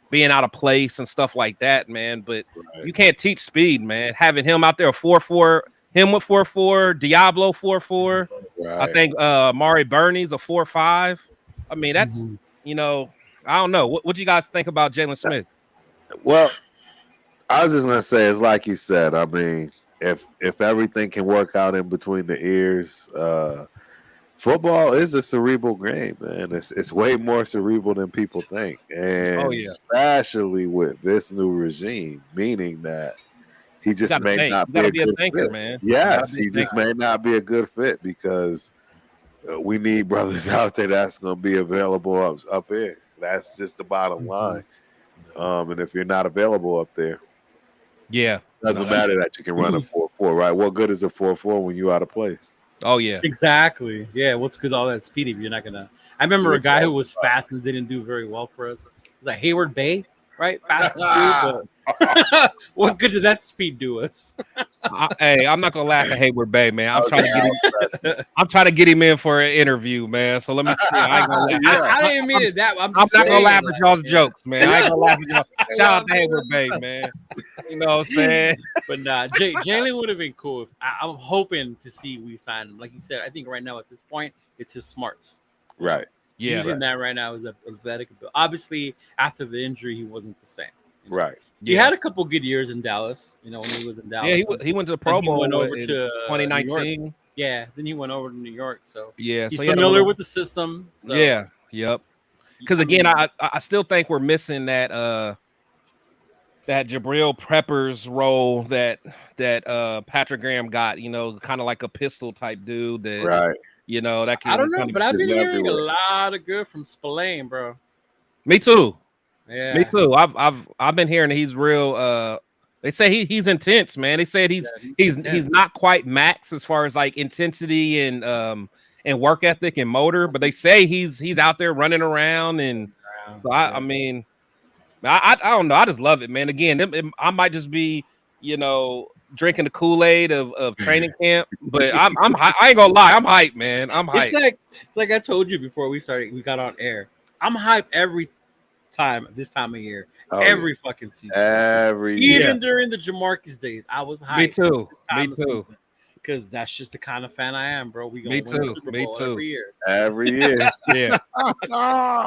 being out of place and stuff like that, man. But you can't teach speed, man. Having him out there 4.4, him with 4.4, Diablo 4.4. I think Mari Burney's a 4.5. I mean, that's I don't know. What do you guys think about Jalen Smith? Well, I was just gonna say, it's like you said. I mean, if everything can work out in between the ears, football is a cerebral game, man. It's way more cerebral than people think, and especially with this new regime, meaning that he just may not be a good fit, man. Yes, he just may not be a good fit because we need brothers out there that's going to be available up here. That's just the bottom line. And if you're not available up there, doesn't matter that you can run a 4.4, right? What good is a 4.4 when you're out of place? Oh yeah, exactly. Yeah, what's good all that speed if you're not gonna? I remember a guy who was fast and didn't do very well for us. It was like Hayward Bay, right? Fast speed, but what good did that speed do us? Hey, I'm not gonna laugh at Hayward Bay, man. I'm trying to get him in for an interview, man. So let me see. I didn't mean it that. I'm not gonna laugh at y'all's jokes, man. I ain't gonna laugh at y'all. Shout out to Hayward Bay, man. You know what I'm saying? But nah, Jalen would have been cool. If, I'm hoping to see we sign him. Like you said, I think right now at this point it's his smarts. Right. Yeah. Using that right now is athletic. Obviously, after the injury, he wasn't the same. Right. He had a couple good years in Dallas. When he was in Dallas. Yeah, he went to the Pro Bowl. Went over in to 2019. Yeah, then he went over to New York. So yeah, he's familiar with the system. So. Yeah. Yep. Because again, I still think we're missing that that Jabril Peppers role that Patrick Graham got. Kind of like a pistol type dude. That right. That can. I don't know, but I've been hearing a lot of good from Spillane, bro. Me too. Yeah, me too. I've been hearing that he's real. They say he's intense, man. They said he's not quite max as far as like intensity and work ethic and motor, but they say he's out there running around and so I mean, I don't know. I just love it, man. Again, I might just be drinking the Kool-Aid of training camp, but I ain't gonna lie, I'm hyped, man. I'm hyped. It's like I told you before we got on air. I'm hyped every time this time of year. Every fucking season. Even during the Jamarcus days, I was hyped. Me too. Because that's just the kind of fan I am, bro. We gonna win the Super Bowl every year. Every year. Yeah.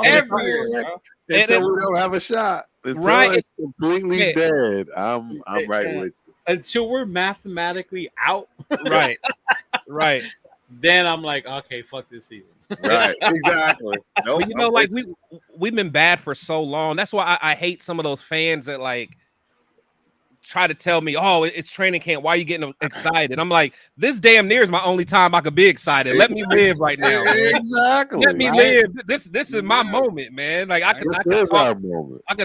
Every year, bro. Until we don't have a shot. Until it's completely dead. I'm right with you. Until we're mathematically out. Right. Then I'm like, okay, fuck this season. Right. Exactly. Nope, you know, like we've been bad for so long. That's why I hate some of those fans that like try to tell me, oh, it's training camp. Why are you getting excited? I'm like, this damn near is my only time I could be excited. Let me live right now. Man. Exactly. Let me live. This is my moment, man. Like I could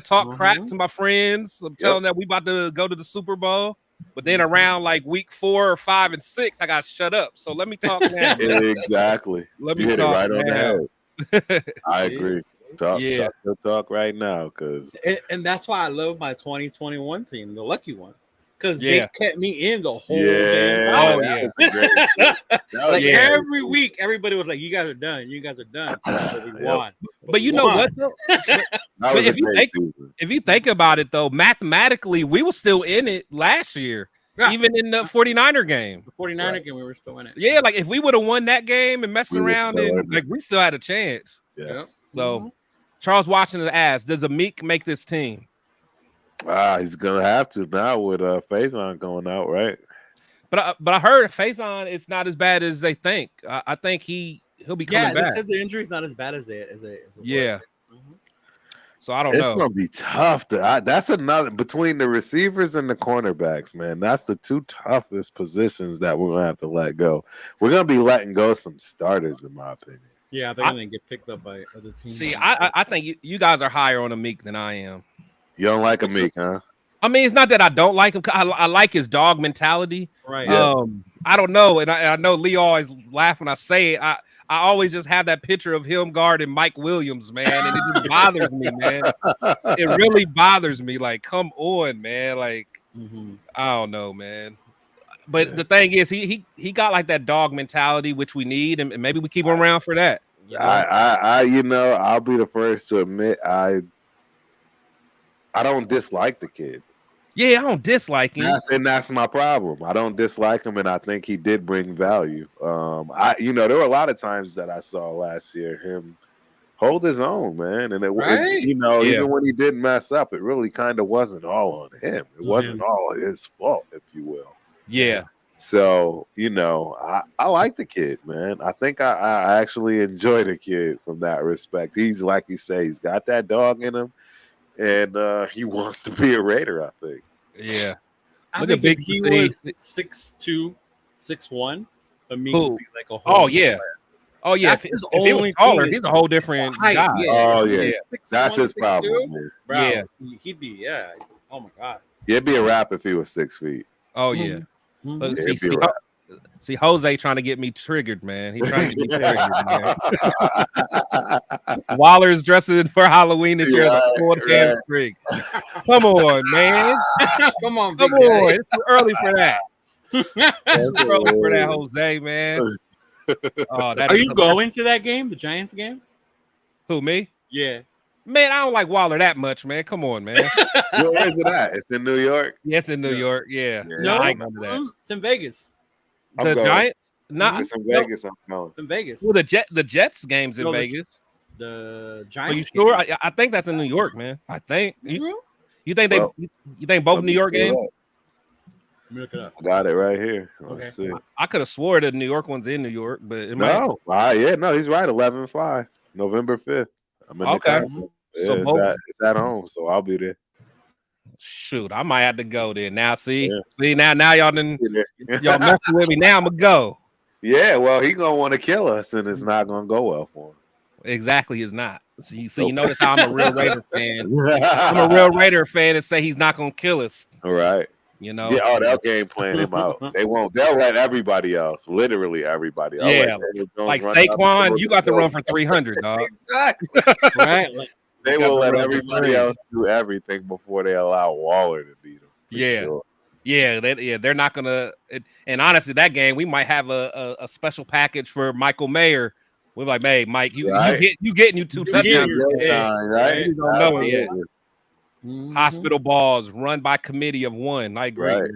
talk crap to my friends. I'm telling them we about to go to the Super Bowl. But then around like week 4 or 5 and 6, I got shut up. So let me talk now. Exactly. Let me talk right on the head. I agree. Talk right now, because and that's why I love my 2021 team, the lucky one, because they kept me in the whole game. Oh yeah. Like every week, everybody was like, "You guys are done. You guys are done." So we won. But you know what? Though? If you think about it, though, mathematically, we were still in it last year. Yeah. Even in the 49er game. The 49er game, we were still in it. Yeah, like if we would have won that game and messed around, and like we still had a chance. Yes. So Charles Washington asked, does Amik make this team? He's gonna have to now with Faison going out, right? But I heard Faison, it's not as bad as they think. I think he'll be coming back. Yeah, they said the injury's not as bad as it yeah. So I don't know. It's gonna be tough. That's another between the receivers and the cornerbacks, man. That's the two toughest positions that we're gonna have to let go. We're gonna be letting go some starters, in my opinion. Yeah, they're gonna get picked up by other teams. See, I think you guys are higher on Amik than I am. You don't like Amik, huh? I mean, it's not that I don't like him. I like his dog mentality. Right. I don't know, and I know Lee always laugh when I say it. I always just have that picture of him guarding Mike Williams, man, and it just bothers me, man. It really bothers me. Like, come on, man. Like, I don't know, man. But the thing is, he got like that dog mentality, which we need, and maybe we keep him around for that. You know? I'll be the first to admit I don't dislike the kid. Yeah, I don't dislike him. That's my problem. I don't dislike him, and I think he did bring value. There were a lot of times that I saw last year him hold his own, man. And even when he did mess up, it really kind of wasn't all on him. It wasn't all his fault, if you will. Yeah. So, I like the kid, man. I think I actually enjoy the kid from that respect. He's, like you say, he's got that dog in him. And he wants to be a Raider, I think. Yeah. I think if he was 6'2", 6'1", Amik would be like a whole player. Oh, yeah. If he was taller, he's a whole different guy. Yeah. Oh, yeah. That's his problem. Bro, yeah. He'd be, oh, my God. It'd be a wrap if he was 6 feet. Oh, yeah. See, Jose trying to get me triggered, man. He's trying to get me triggered, man. Waller's dressing for Halloween this year. Come on, man. Come on. It's too early for that. It's too early for that, Jose, man. Are you going to that game, the Giants game? Who, me? Yeah. Man, I don't like Waller that much, man. Come on, man. Where is it at? It's in New York? Yes, in New York. Yeah. No, I remember that. It's in Vegas. The Giants? It's in Vegas. I'm going. It's in Vegas. Well, the Jets game's in Vegas. The Giants. Are you sure? I think that's in New York, man. I think. You think you think both New York games? Let me look it up. I got it right here. Let's see. I could have swore the New York one's in New York, but it no. He's right. 11/5, November 5th. I'm in the it's at home, so I'll be there. Shoot, I might have to go there. Now, see now y'all messing with me. Now I'm gonna go. Yeah, well, he's gonna want to kill us, and it's not gonna go well for him. Exactly, it's not. So you notice how I'm a real Raider fan. I'm a real Raider fan and say he's not gonna kill us. All right. They'll game plan him out. They won't. They'll let everybody else, literally everybody else. Yeah, like Saquon, you got to run for 300, dog. Exactly. Right. They will let everybody else do everything before they allow Waller to beat him. Yeah. Sure. Yeah, they're not gonna. And honestly, that game we might have a special package for Michael Mayer. We're like, hey, Mike, you getting you 2 touchdowns, right? You don't know it yet. Mhm. Hospital balls run by committee of one. I agree. Right.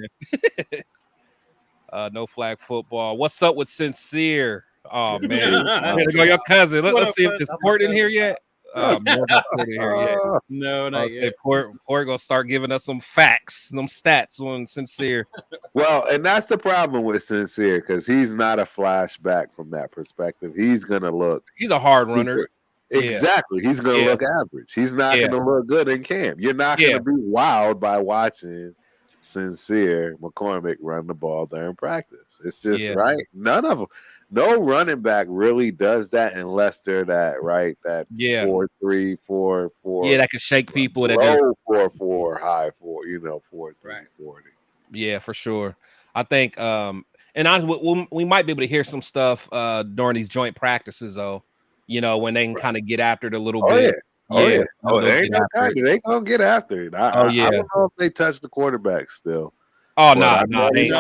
Man. No flag football. What's up with Sincere? Oh man, There there go your cousin. What Let's up, see if bud? it's Port in here yet. No, not Port in here yet. No, not yet. Port gonna start giving us some facts, some stats on Sincere. Well, and that's the problem with Sincere because he's not a flashback from that perspective. He's gonna look. He's a hard runner. Exactly. He's gonna look average. He's not gonna look good in camp. You're not gonna be wowed by watching Sincere McCormick run the ball there in practice. It's just right. None of them. No running back really does that unless they're that 4-3, 4-4. Yeah, that can shake people. Low That 4-4, high 4. 4-3, 40. Yeah, for sure. I think, and honestly, we might be able to hear some stuff during these joint practices, though. When they can kind of get after it a little bit. They gonna get after it. I don't know if they touch the quarterback still. Oh no, they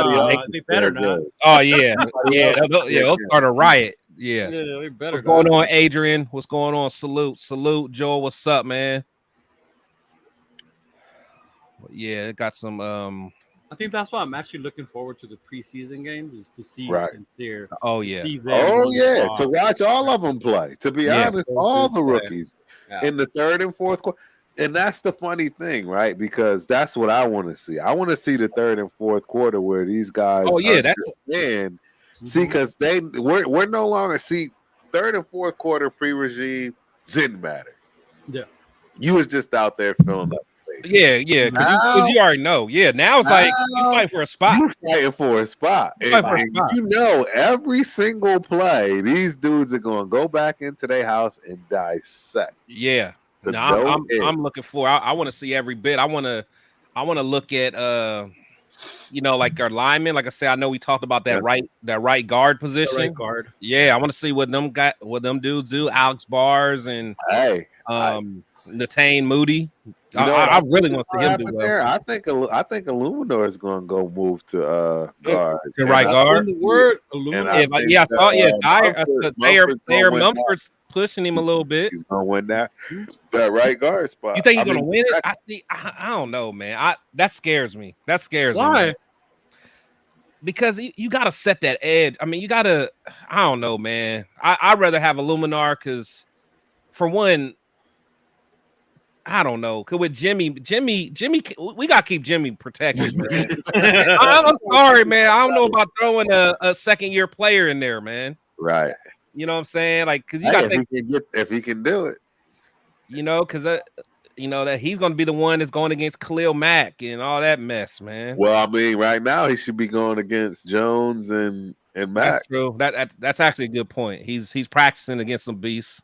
better not. Oh yeah, they'll start a riot. Yeah, they better. What's going on, Adrian? What's going on? Salute, Joel. What's up, man? Yeah, it got some. I think that's why I'm actually looking forward to the preseason games is to see Sincere. Oh yeah, to watch all of them play. To be honest, all the rookies in the third and fourth quarter. And that's the funny thing, right? Because that's what I want to see. I want to see the third and fourth quarter where these guys understand. See, because we're no longer third and fourth quarter pre-regime didn't matter. Yeah, you was just out there filling up space. Yeah, because you already know. Yeah, now it's like you fight for a spot. You fighting for a spot. Every single play, these dudes are going to go back into their house and dissect. Yeah. No, I'm looking for. I want to see every bit. I want to look at like our linemen. Like I said, I know we talked about that right guard position. Right guard. Yeah, I want to see what them dudes do. Alex Bars and Natane Moody. I really want to see him do well. I think Illuminor is going to go move to guard. To right guard. The word Illuminor. I thought Dyer Mumford's pushing him a little bit. He's gonna win that right guard spot. You think he's gonna win it? I don't know, man. That scares me. Why? Me. Because you gotta set that edge. I mean, you gotta. I don't know, man. I'd rather have Illuminar because, for one, I don't know. Cause with Jimmy, we gotta keep Jimmy protected. I'm sorry, man. I don't know about throwing a second-year player in there, man. Right. You know what I'm saying? Like, because you got if he can do it, because that he's going to be the one that's going against Khalil Mack and all that mess, man. Well, I mean, right now he should be going against Jones and Mack. That's true. That's actually a good point. He's practicing against some beasts.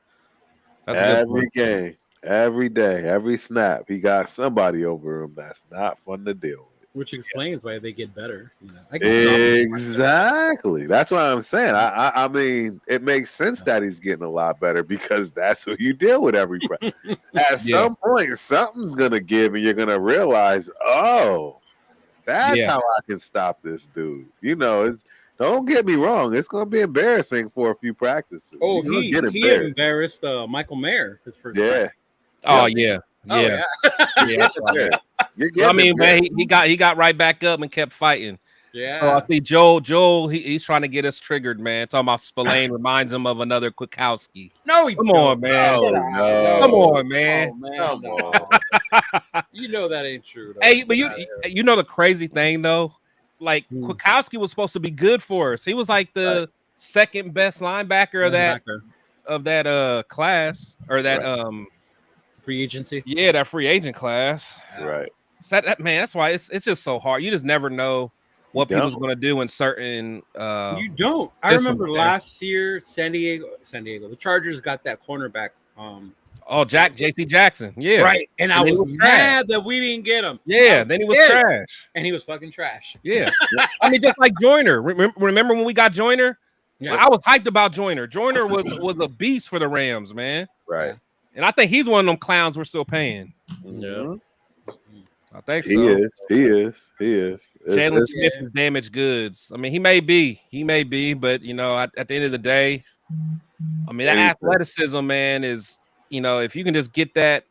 That's every game, every day, every snap, he got somebody over him that's not fun to deal with. Which explains why they get better. Exactly. That's what I'm saying. I mean, it makes sense that he's getting a lot better because that's who you deal with every practice. At some point, something's gonna give, and you're gonna realize, that's how I can stop this dude. Don't get me wrong, it's gonna be embarrassing for a few practices. Oh, he embarrassed Michael Mayer his first practice. Oh yeah. Yeah. I mean, man, he got right back up and kept fighting. Yeah. So I see Joel, he's trying to get us triggered, man. Talking about Spillane reminds him of another Kwiatkowski. No, come on, man. No. Come on, man. Oh, man. Come on. You know that ain't true. Though. Hey, but you know the crazy thing though, like Kwiatkowski was supposed to be good for us. He was like the second best linebacker of that class or that free agency. Yeah, that free agent class. Right. So that's why it's just so hard. You just never know what people's going to do in certain. You don't. I remember last year, San Diego. The Chargers got that cornerback. J.C. Jackson. Yeah. Right. And I was mad that we didn't get him. Yeah. Then he was trash. And he was fucking trash. Yeah. I mean, just like Joyner. Remember when we got Joyner? Yeah. I was hyped about Joyner. Joyner was a beast for the Rams, man. Right. And I think he's one of them clowns we're still paying. Yeah. I think He so. is. He is. He is. Jalen It's- Smith is damaged goods. Jalen it's- Smith is damaged goods. I mean, he may be, but at the end of the day, I mean, that anything. athleticism, man, is if you can just get that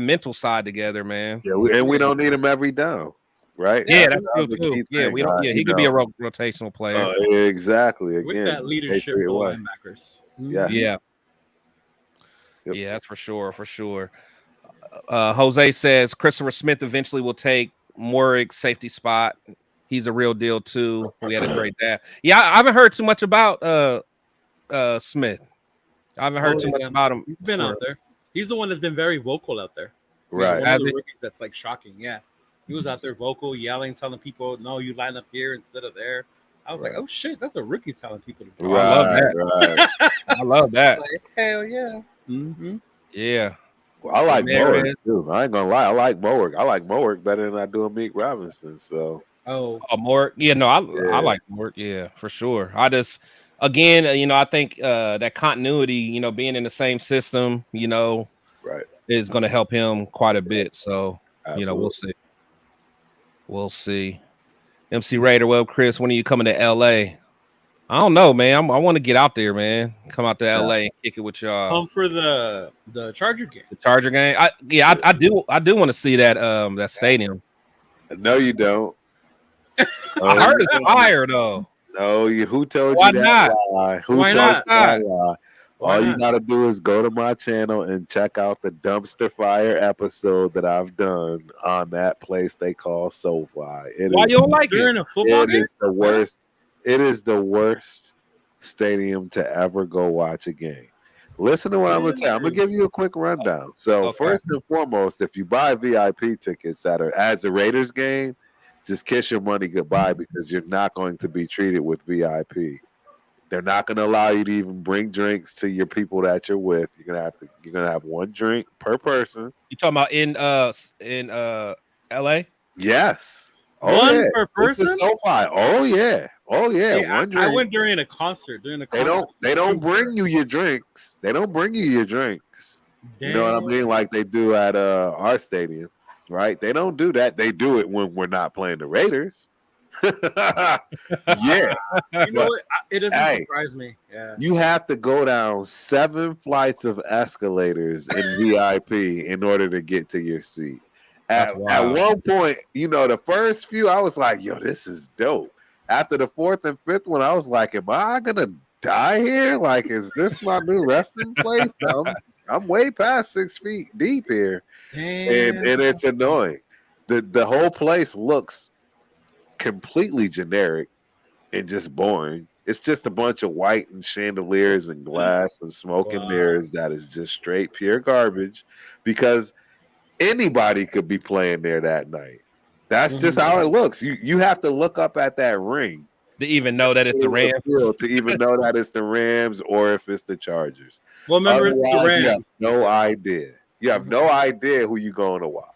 mental side together, man. Yeah, we don't need him every down, right? Yeah, that's the true too. key Yeah, thing, we don't. Yeah, he could be a rotational player. Exactly. Again, With that leadership take it for away. linebackers. Yeah. Yeah. Yep. Yeah, that's for sure. For sure. Jose says Christopher Smith eventually will take Morig's safety spot. He's a real deal too. We had a great day. Yeah, I haven't heard too much about Smith. I haven't heard too much about him. He's been out there. He's the one that's been very vocal out there. Right. One of the rookies that's like shocking. Yeah. He was out there vocal, yelling, telling people, no, you line up here instead of there. I was like, oh shit, that's a rookie telling people to do. Right, I love that. right. I love that. Like, hell yeah. Mm-hmm. Yeah. Well, I like There it Mowerk is. too. I ain't gonna lie. I like Mowerk. I like Mowerk better than I do Meek Robinson. So Oh, Mort. Yeah, no, I Yeah. like Mort. Yeah, for sure. I just again, I think that continuity, being in the same system, right. is going to help him quite a bit. So, Absolutely. we'll see. We'll see. MC Raider, well, Chris, when are you coming to LA? I don't know, man. I want to get out there, man. Come out to LA and kick it with y'all. come for the Charger game. The Charger game. I do want to see that stadium. No, you don't. I heard it's fire though. No, who told Why you that not? lie? Who Why told not? you that lie? Why All you not? gotta do is go to my channel and check out the dumpster fire episode that I've done on that place they call SoFi. Why you don't like During it? a football It game? is the worst. It is the worst stadium to ever go watch a game. Listen to what I'm gonna tell you. I'm gonna give you a quick rundown. So Okay. first and foremost, if you buy VIP tickets as a Raiders game, just kiss your money goodbye because you're not going to be treated with VIP. They're not going to allow you to even bring drinks to your people that you're with. You're gonna have one drink per person. You talking about in LA? Yes. One per It's the person? SoFi. Oh yeah. Hey, One drink. I went during a concert. They don't bring you your drinks. They don't bring you your drinks. You know what I mean? Like they do at our stadium, right? They don't do that. They do it when we're not playing the Raiders. Yeah. You know what? It doesn't Hey. surprise me. Yeah. You have to go down 7 flights of escalators in VIP in order to get to your seat. At one point, the first few, I was like, yo, this is dope. After the 4th and 5th one, I was like, am I gonna die here? Like, is this my new resting place? I'm way past 6 feet deep here. Damn. And it's annoying. The whole place looks completely generic and just boring. It's just a bunch of white and chandeliers and glass and smoke and mirrors that is just straight pure garbage because anybody could be playing there that night. That's just how it looks. You have to look up at that ring To even know that it's the Rams. to even know that it's the Rams or if it's the Chargers. Well, remember, it's the Otherwise, you have Rams. no idea. You have no idea who you're going to watch.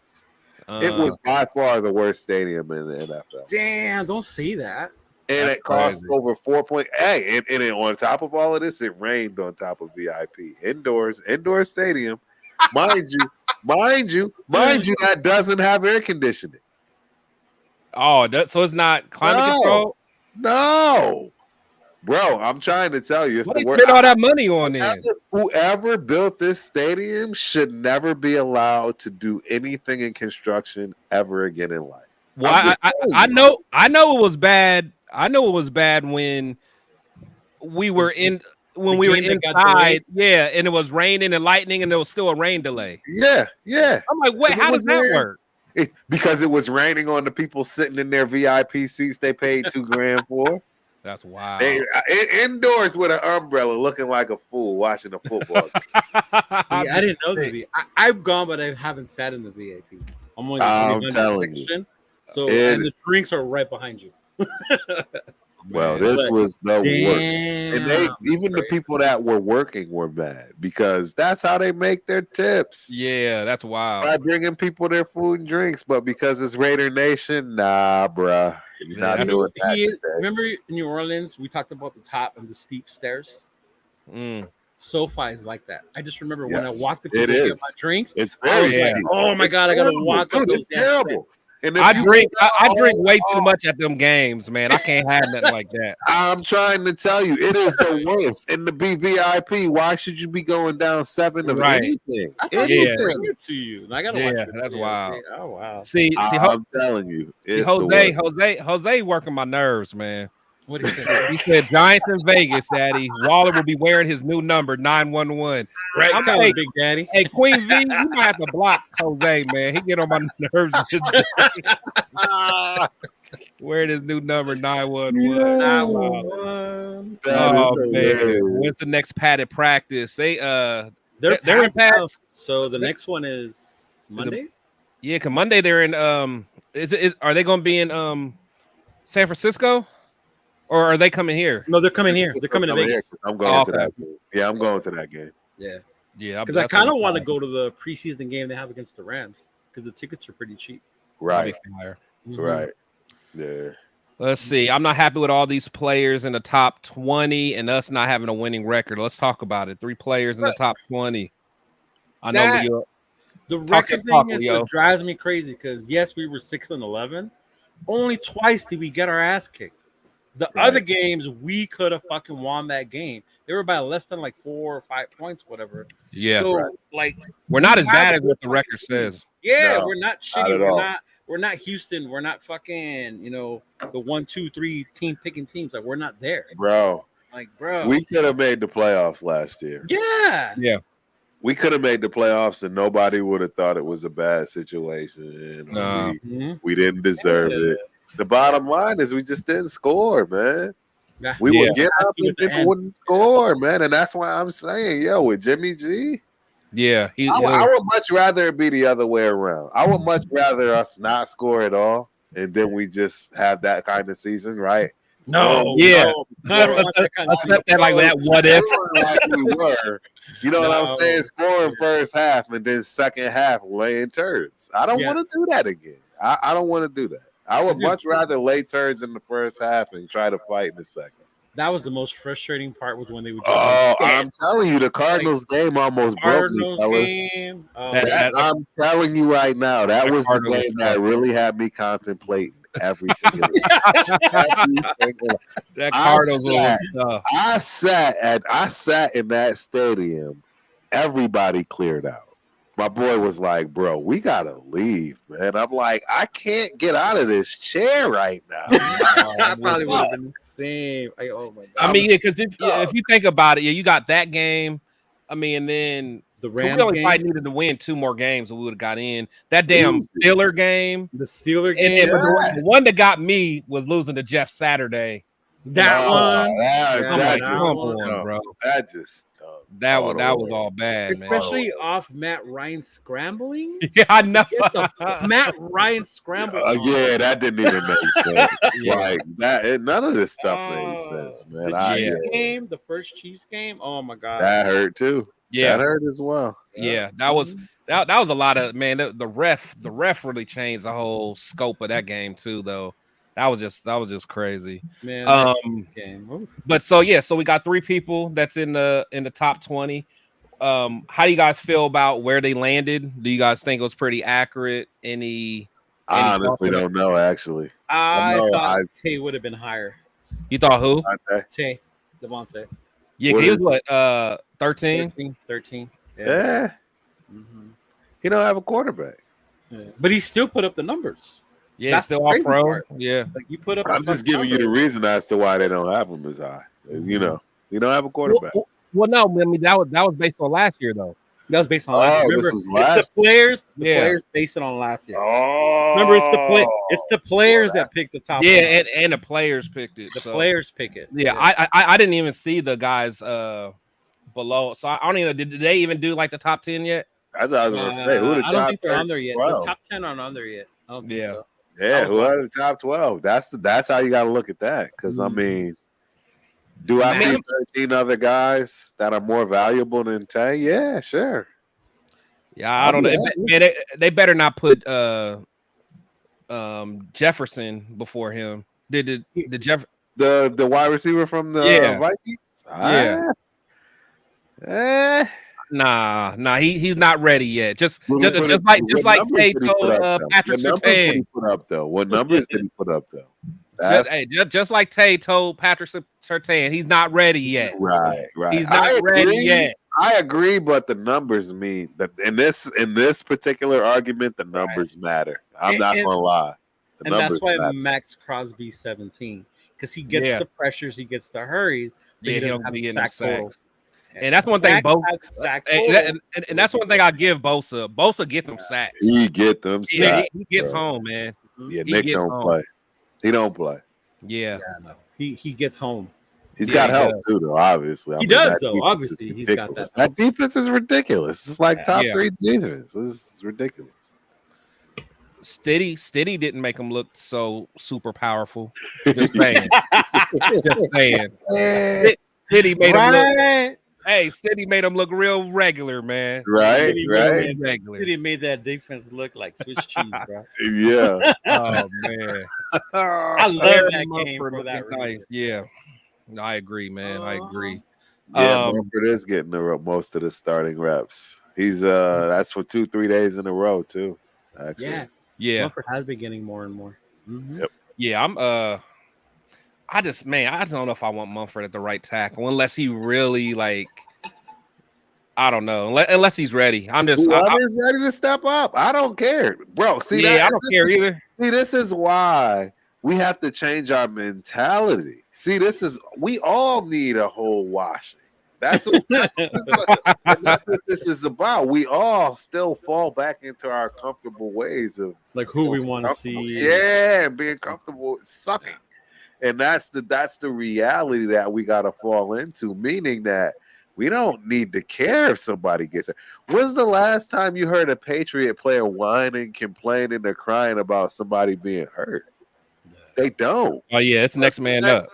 It was by far the worst stadium in the NFL. Damn, don't say that. And That's it cost crazy. over 4 point. Hey, and on top of all of this, it rained on top of VIP. Indoor stadium. Mind you, that doesn't have air conditioning. Oh, so it's not climate No. control? No. Bro, I'm trying to tell you, it's What the do you worst. spend all that money on then? Whoever built this stadium should never be allowed to do anything in construction ever again in life. Well, I'm just telling you. I know it was bad. I know it was bad when we were game that got inside. Yeah, and it was raining and lightning, and there was still a rain delay. Yeah. I'm like, what? 'Cause it How was does that weird. work? Because it was raining on the people sitting in their VIP seats they paid $2,000 for. That's wild. They indoors with an umbrella, looking like a fool watching a football game. See, I didn't know the VIP. I've gone, but I haven't sat in the VIP. I'm only I'm in telling you. section. So, It- and the drinks are right behind you. Well, Man. this was the worst. Damn. And even the people that were working were mad because that's how they make their tips. Yeah, that's wild. By bringing people their food and drinks, but because it's Raider Nation, nah, bruh. You're not that's doing that today. Remember in New Orleans, we talked about the top and the steep stairs. Mm. SoFi is like that. I just remember when I Yes, walked into it get is. my drinks, It's I very was like, steep. oh my It's God, I got to terrible. walk up Dude, those it's damn terrible. steps. And if I you drink go I drink all way too off, much at them games, man. I can't have nothing like that. I'm trying to tell you, it is the worst. And to be VIP, why should you be going down 7 of Right. anything? I thought they Yeah. would bring it to you. And I got to watch Yeah, it. that's Yeah, wild. see? Oh, wow. See, I'm telling you, it's the worst. Jose working my nerves, man. What is it? He said Giants in Vegas, Daddy. Waller will be wearing his new number 911. Right, I'm tell like, him, Big Daddy. Hey, Queen V, you might have to block Jose, man. He get on my nerves. Wearing his new number 911. Oh man, when's the next padded practice? They're in pads. So the next one is Monday. Yeah, cause Monday they're in. Are they going to be in San Francisco, or are they coming here? No, they're coming here. They're coming to Vegas. I'm going to that game. Yeah, I'm going to that game. Yeah. Yeah, because I kind of want to go to the preseason game they have against the Rams because the tickets are pretty cheap. Right. Mm-hmm. Right. Yeah. Let's see. I'm not happy with all these players in the top 20 and us not having a winning record. Let's talk about it. 3 players in the top 20. I know Leo. The record thing is what drives me crazy because yes, we were 6-11. Only twice did we get our ass kicked. The other games we could have fucking won that game. They were by less than like 4 or 5 points, whatever. Yeah. So like we're not as bad as what the record says. Yeah, we're not shitty. We're not Houston. We're not fucking, the 1, 2, 3 team picking teams. Like we're not there. Bro. Like, bro. We could have made the playoffs last year. Yeah. Yeah. We could have made the playoffs and nobody would have thought it was a bad situation. We didn't deserve it. The bottom line is we just didn't score, man. We would get up and people wouldn't score, man. And that's why I'm saying, with Jimmy G. Yeah. I would much rather it be the other way around. I would much rather us not score at all and then we just have that kind of season, right? No. Accept that like that what if. Like we were. You know what I'm saying? Scoring first half and then second half laying turds. I don't want to do that again. I don't want to do that. I would much rather lay turds in the first half and try to fight in the second. That was the most frustrating part was when they would. I'm telling you, the Cardinals game almost broke me, fellas. I'm telling you right now, that was the game that really had me contemplating everything. I sat in that stadium. Everybody cleared out. My boy was like, bro, we gotta leave, man. I'm like, I can't get out of this chair right now. I probably would have been the same. Oh my god. I mean, because if you think about it, you got that game. I mean, and then the Rams really probably needed to win 2 more games, and we would have got in. That damn Steeler game. The Steeler game. And then, the one that got me was losing to Jeff Saturday. That one. Bro. That was all bad, especially man. off Matt Ryan scrambling. Yeah, I know. Matt Ryan scrambled. Yeah, that didn't even make sense. Like that, none of this stuff made sense, man. The first Chiefs game. Oh my god, that hurt too. Yeah, that hurt as well. Yeah, that was a lot of the ref really changed the whole scope of that game too, though. That was just crazy, man. But so we got 3 people that's in the top 20. How do you guys feel about where they landed? Do you guys think it was pretty accurate? I honestly don't know. Actually, I thought Tay would have been higher. You thought who? Tay, Devontae. Yeah, he was what? 13? 13. Yeah. Mm-hmm. He don't have a quarterback, but he still put up the numbers. Yeah, that's still all pro. Part. Yeah, like you put up. I'm just giving you the reason as to why they don't have him as high. You know, you don't have a quarterback. Well, no, I mean that was based on last year though. That was based on last year. Remember, it's the players. The players based it on last year. Oh, remember, it's the players that picked the top. Yeah, and the players picked it. The players pick it. Yeah, I didn't even see the guys below, so I don't even know. Did they even do like the top 10 yet? That's what I was gonna say. Who the top? I don't think they're on there yet. The top 10 aren't on there yet. I don't think so. Yeah, who are the top 12? That's how you got to look at that. Because I mean, do I see 13 other guys that are more valuable than Tay? Yeah, sure. Yeah, I don't know. They better not put Jefferson before him. Did the wide receiver from the Vikings? Nah, he's not ready yet. Just What like numbers Tay did he put told up, though? Patrick What numbers did Surtain. he put up, though? What numbers did he put up, though? Just like Tay told Patrick Surtain, he's not ready yet. Right. He's not ready yet. I agree, but the numbers mean that in this particular argument, the numbers matter. I'm not gonna lie. And that's why Max Crosby's 17, because he gets the pressures, he gets the hurries, but he don't have the sack total. And that's one thing both and that's one thing I give Bosa. Bosa get them sacks. He get them sacks. He gets home, man. Yeah, Nick don't play. He don't play. Yeah. No. He gets home. He's got help too, though. Obviously, he does though. Obviously, he's got that. That defense is ridiculous. It's like top 3 defense. This is ridiculous. Steady didn't make him look so super powerful. Just saying. Just saying. Steady made him look. Hey, Steady made him look real regular, man. Right. Steady made that defense look like Swiss cheese, bro. Yeah. Oh man, I love that game for that reason. Yeah. No, I agree, man. I agree. Yeah, Mumford is getting most of the starting reps. He's that's for 2-3 days in a row too. Actually, yeah. Mumford has been getting more and more. Mm-hmm. Yep. Yeah, I just don't know if I want Mumford at the right tackle unless he really I don't know. Unless he's ready. I'm ready to step up. I don't care, bro. See, I don't care either. See, this is why we have to change our mentality. See, we all need a whole washing. That's what this is about. We all still fall back into our comfortable ways of like who we want to see. Yeah, being comfortable sucking. And that's the reality that we got to fall into, meaning that we don't need to care if somebody gets it. When's the last time you heard a Patriot player whining, complaining, or crying about somebody being hurt? They don't. Oh yeah, it's next man up.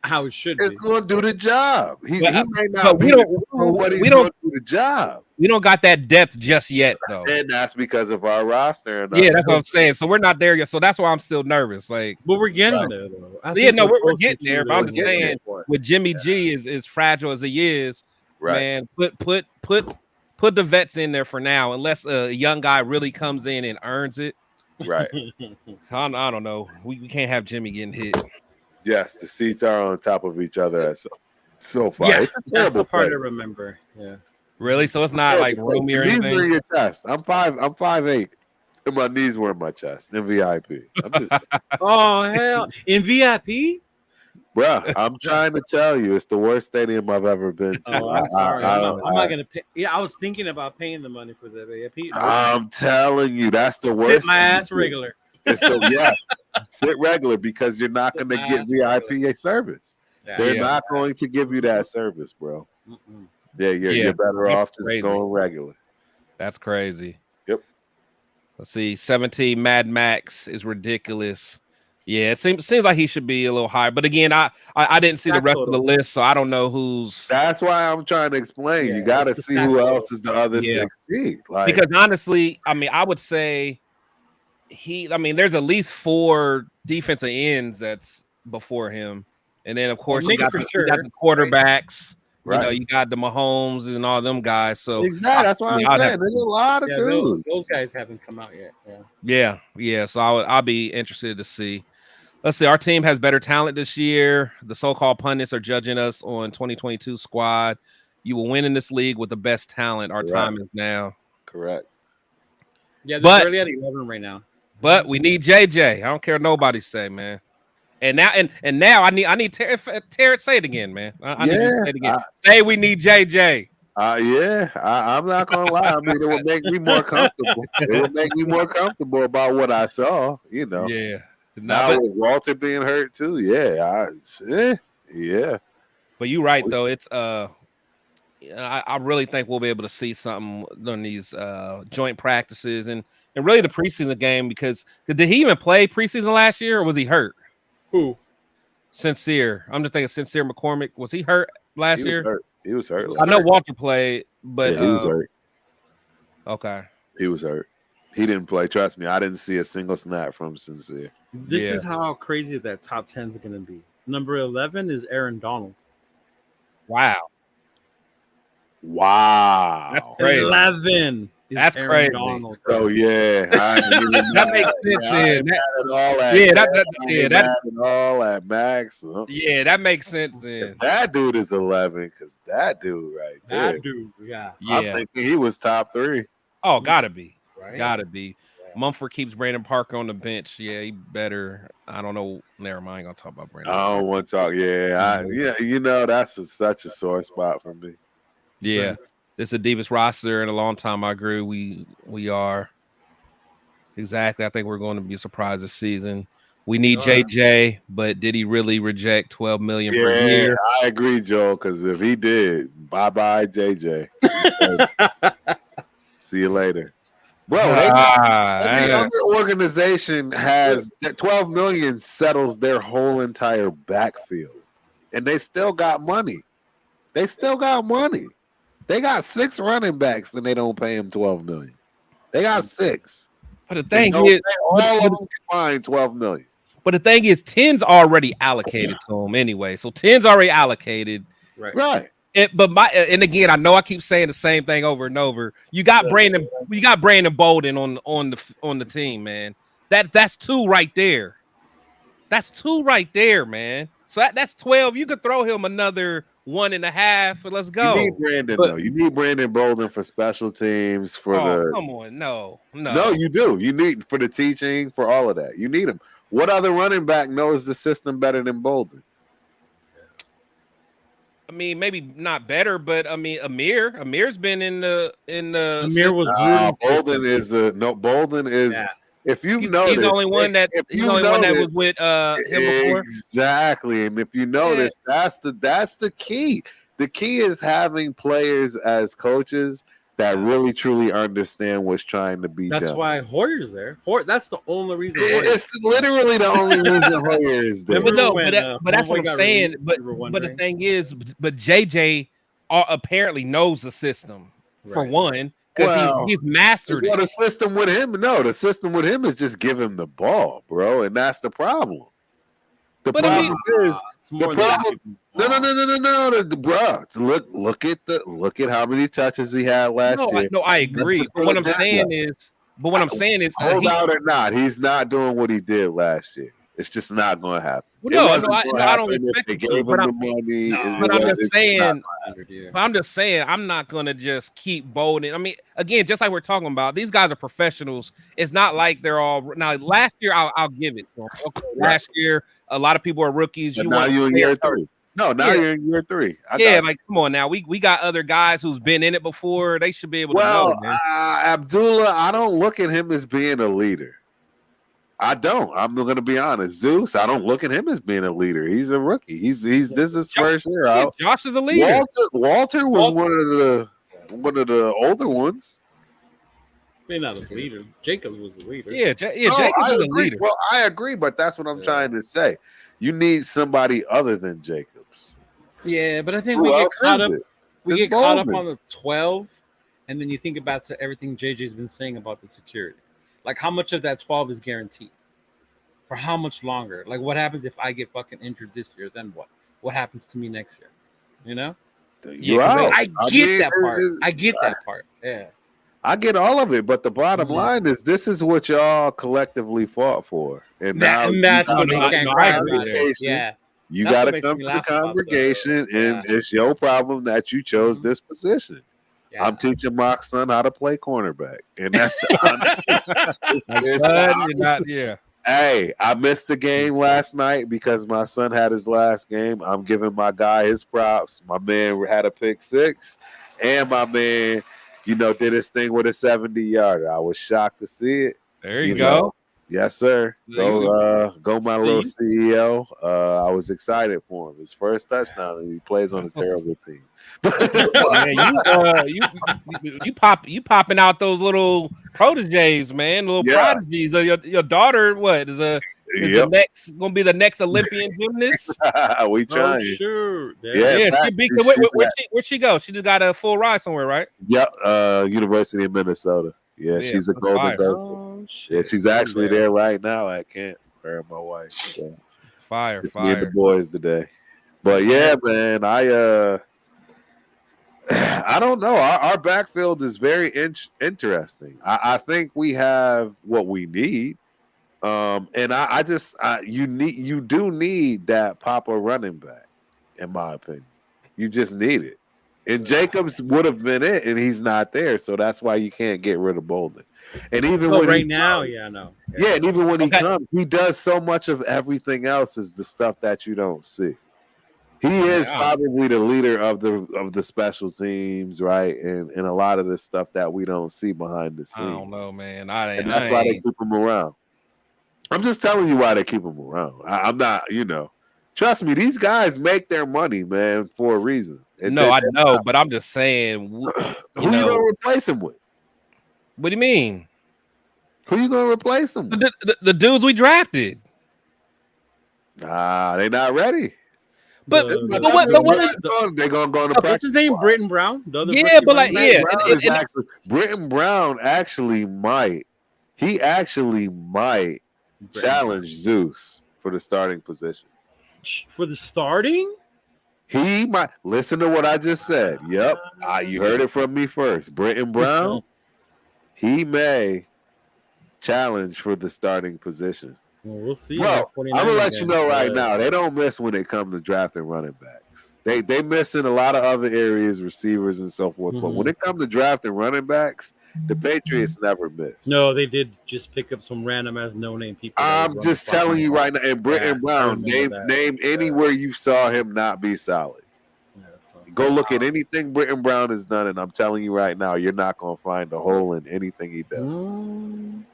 How it should be. It's going to do the job. He may not. But we don't do the job. We don't got that depth just yet, though. And that's because of our roster. And yeah, that's what I'm saying. So we're not there yet. So that's why I'm still nervous. But we're getting there, though. We're getting there. But I'm just saying, with Jimmy G as fragile as he is, man, put the vets in there for now, unless a young guy really comes in and earns it. Right. I don't know. We can't have Jimmy getting hit. Yes, the seats are on top of each other so far. Yeah, it's a terrible that's the part play. to remember. Yeah. Really? So it's not like roomy or anything? Knees are in your chest. I'm 5'8", and my knees were in my chest in VIP. I'm just oh hell, in VIP, bruh. I'm trying to tell you, it's the worst stadium I've ever been to. Oh, I'm sorry. I'm not gonna pay. Yeah, I was thinking about paying the money for the VIP. I'm telling you, that's the worst. Sit my ass regular. It's sit regular because you're not going to get VIP service. Yeah, They're not going to give you that service, bro. Mm-mm. Yeah, you're better off just going regular. That's crazy. Yep. Let's see. 17 Mad Max is ridiculous. Yeah, it seems like he should be a little higher. But again, I didn't see the rest of the list, so I don't know who's. That's why I'm trying to explain. You got to see who else is the other 16. Because honestly, I would say there's at least 4 defensive ends that's before him. And then, of course, you got the quarterbacks. Right. You know, you got the Mahomes and all them guys. So exactly, that's what I'm saying. There's a lot of dudes. Those guys haven't come out yet. Yeah. So I'll be interested to see. Let's see. Our team has better talent this year. The so-called pundits are judging us on 2022 squad. You will win in this league with the best talent. Our time is now. Correct. Yeah, they're barely at 11 right now. But we need JJ. I don't care what nobody say, man. And now I need Terrence, say it again, man. I need you to say it again. Say we need JJ. I'm not gonna lie. I mean, it would make me more comfortable. It would make me more comfortable about what I saw. You know. Yeah. Now with Walter being hurt too. Yeah. But you're right though. It's I really think we'll be able to see something on these joint practices and really the preseason game because did he even play preseason last year or was he hurt? Who? Sincere. I'm just thinking Sincere McCormick. Was he hurt last year? He was hurt. I know Walter played, but he was hurt. Okay. He was hurt. He didn't play. Trust me, I didn't see a single snap from Sincere. This is how crazy that top 10 is going to be. Number 11 is Aaron Donald. Wow. Wow. That's crazy. 11. That's Aaron crazy. Donald. So yeah, That makes sense. Yeah, That makes sense then. If that dude is 11, because that dude right there, That dude, yeah. I'm thinking he was top 3. Oh, gotta be. Right? Gotta be. Yeah. Mumford keeps Brandon Parker on the bench. Yeah, he better. I don't know. Never mind. I ain't gonna talk about Brandon. I don't want to talk. Yeah, that's such a sore spot for me. Yeah, this is the deepest roster in a long time. I agree. We are exactly. I think we're going to be surprised this season. We need JJ, but did he really reject $12 million per year? I agree, Joel. Because if he did, bye JJ. See you later. Bro, every other organization has that $12 million settles their whole entire backfield, and they still got money. They got 6 running backs, and they don't pay him $12 million. They got 6. But the thing is, all of them combined $12 million. But the thing is, 10's already allocated to him anyway. So 10's already allocated. Right. And again, I know I keep saying the same thing over and over. You got Brandon Bolden on the team, man. That's 2 right there. That's 2 right there, man. So that's 12. You could throw him another 1.5, and let's go. You need Brandon though. You need Brandon Bolden for special teams for come on, no. You do. You need for the teaching, for all of that. You need him. What other running back knows the system better than Bolden? I mean, maybe not better, but I mean, Amir's been in the. Amir was Bolden is Bolden is. Yeah. If you notice, he's the only one that was with him before. Exactly, and if you notice, that's the key. The key is having players as coaches that really truly understand what's trying to be done. That's why Hoyer's there. That's the only reason. It's literally the only reason Hoyer is there. But that's what I'm saying. But the thing is, JJ apparently knows the system for one. Because he's mastered it. The system with him, the system with him is just give him the ball, bro, and that's the problem. No. Bro, look at how many touches he had last year. No, I agree. But what I'm saying is, hold out or not, he's not doing what he did last year. It's just not going to happen. Well, I don't expect it to. But I'm just saying, I'm not going to just keep Bolden. I mean, again, just like we're talking about, these guys are professionals. It's not like they're all now. Last year, I'll give it. Okay, last year, a lot of people are rookies. Now you're in year 3. No, now you're in year 3. Like come on now. We got other guys who's been in it before. They should be able to know. Man. Abdullah, I don't look at him as being a leader. I don't. I'm going to be honest. Zeus, I don't look at him as being a leader. He's a rookie. This is his first year out. Josh is a leader. Walter was one of the older ones. Maybe not a leader. Jacob was the leader. Yeah, Jacob was a leader. Well, I agree, but that's what I'm trying to say. You need somebody other than Jacobs. Yeah, but I think we get caught up on the 12, and then you think about everything JJ's been saying about the security. Like, how much of that 12 is guaranteed? For how much longer? Like, what happens if I get fucking injured this year? Then what? What happens to me next year? You know? I get that part. Yeah. I get all of it, but the bottom line is this is what y'all collectively fought for. And that's what I can't cry about it. Yeah. You got to come to the congregation, and it's your problem that you chose this position. Yeah. I'm teaching my son how to play cornerback, and that's Hey, I missed the game last night because my son had his last game. I'm giving my guy his props. My man had a pick 6, and my man, did his thing with a 70-yarder. I was shocked to see it. There you go. Yes, sir. Go, my little CEO. I was excited for him. His first touchdown, and he plays on a terrible team. Man, you popping out those little proteges, man, little prodigies. Your daughter, what is the next gonna be the next Olympian gymnast? We trying. Oh, sure. Where'd she go? She just got a full ride somewhere, right? Yep. University of Minnesota. Yeah, she's a Golden Gopher. Yeah, she's actually there right now at camp. Her and my wife. So. Fire. Me and the boys today. But yeah, man, I don't know. Our backfield is very interesting. I think we have what we need. And you do need that Papa running back, in my opinion. You just need it. And Jacobs would have been it, and he's not there, so that's why you can't get rid of Bolden. And even when right now, yeah, no. Yeah, and even when he comes, he does so much of everything else is the stuff that you don't see. He is probably the leader of the special teams, right? And a lot of the stuff that we don't see behind the scenes. I don't know, man. And that's why they keep him around. I'm just telling you why they keep him around. I'm not, trust me, these guys make their money, man, for a reason. No, I know, but I'm just saying, who you gonna replace him with? What do you mean? Who you gonna replace him with? The dudes we drafted. They're not ready. But they're gonna go in the practice. What's his name? Britton Brown. Britton Brown actually might. He actually might challenge Zeus for the starting position. For the starting? He might listen to what I just said. Yep, you heard it from me first. Britton Brown, he may challenge for the starting position. Well, we'll see. Bro, I'm gonna let you know right now. They don't miss when it comes to drafting running backs. They miss in a lot of other areas, receivers and so forth. But when it comes to drafting running backs, the Patriots never miss. No, they did just pick up some random ass no-name people. I'm just telling you right now. And Britton Brown, name anywhere you saw him not be solid. Go look at anything Britton Brown has done, and I'm telling you right now, you're not going to find a hole in anything he does. I'm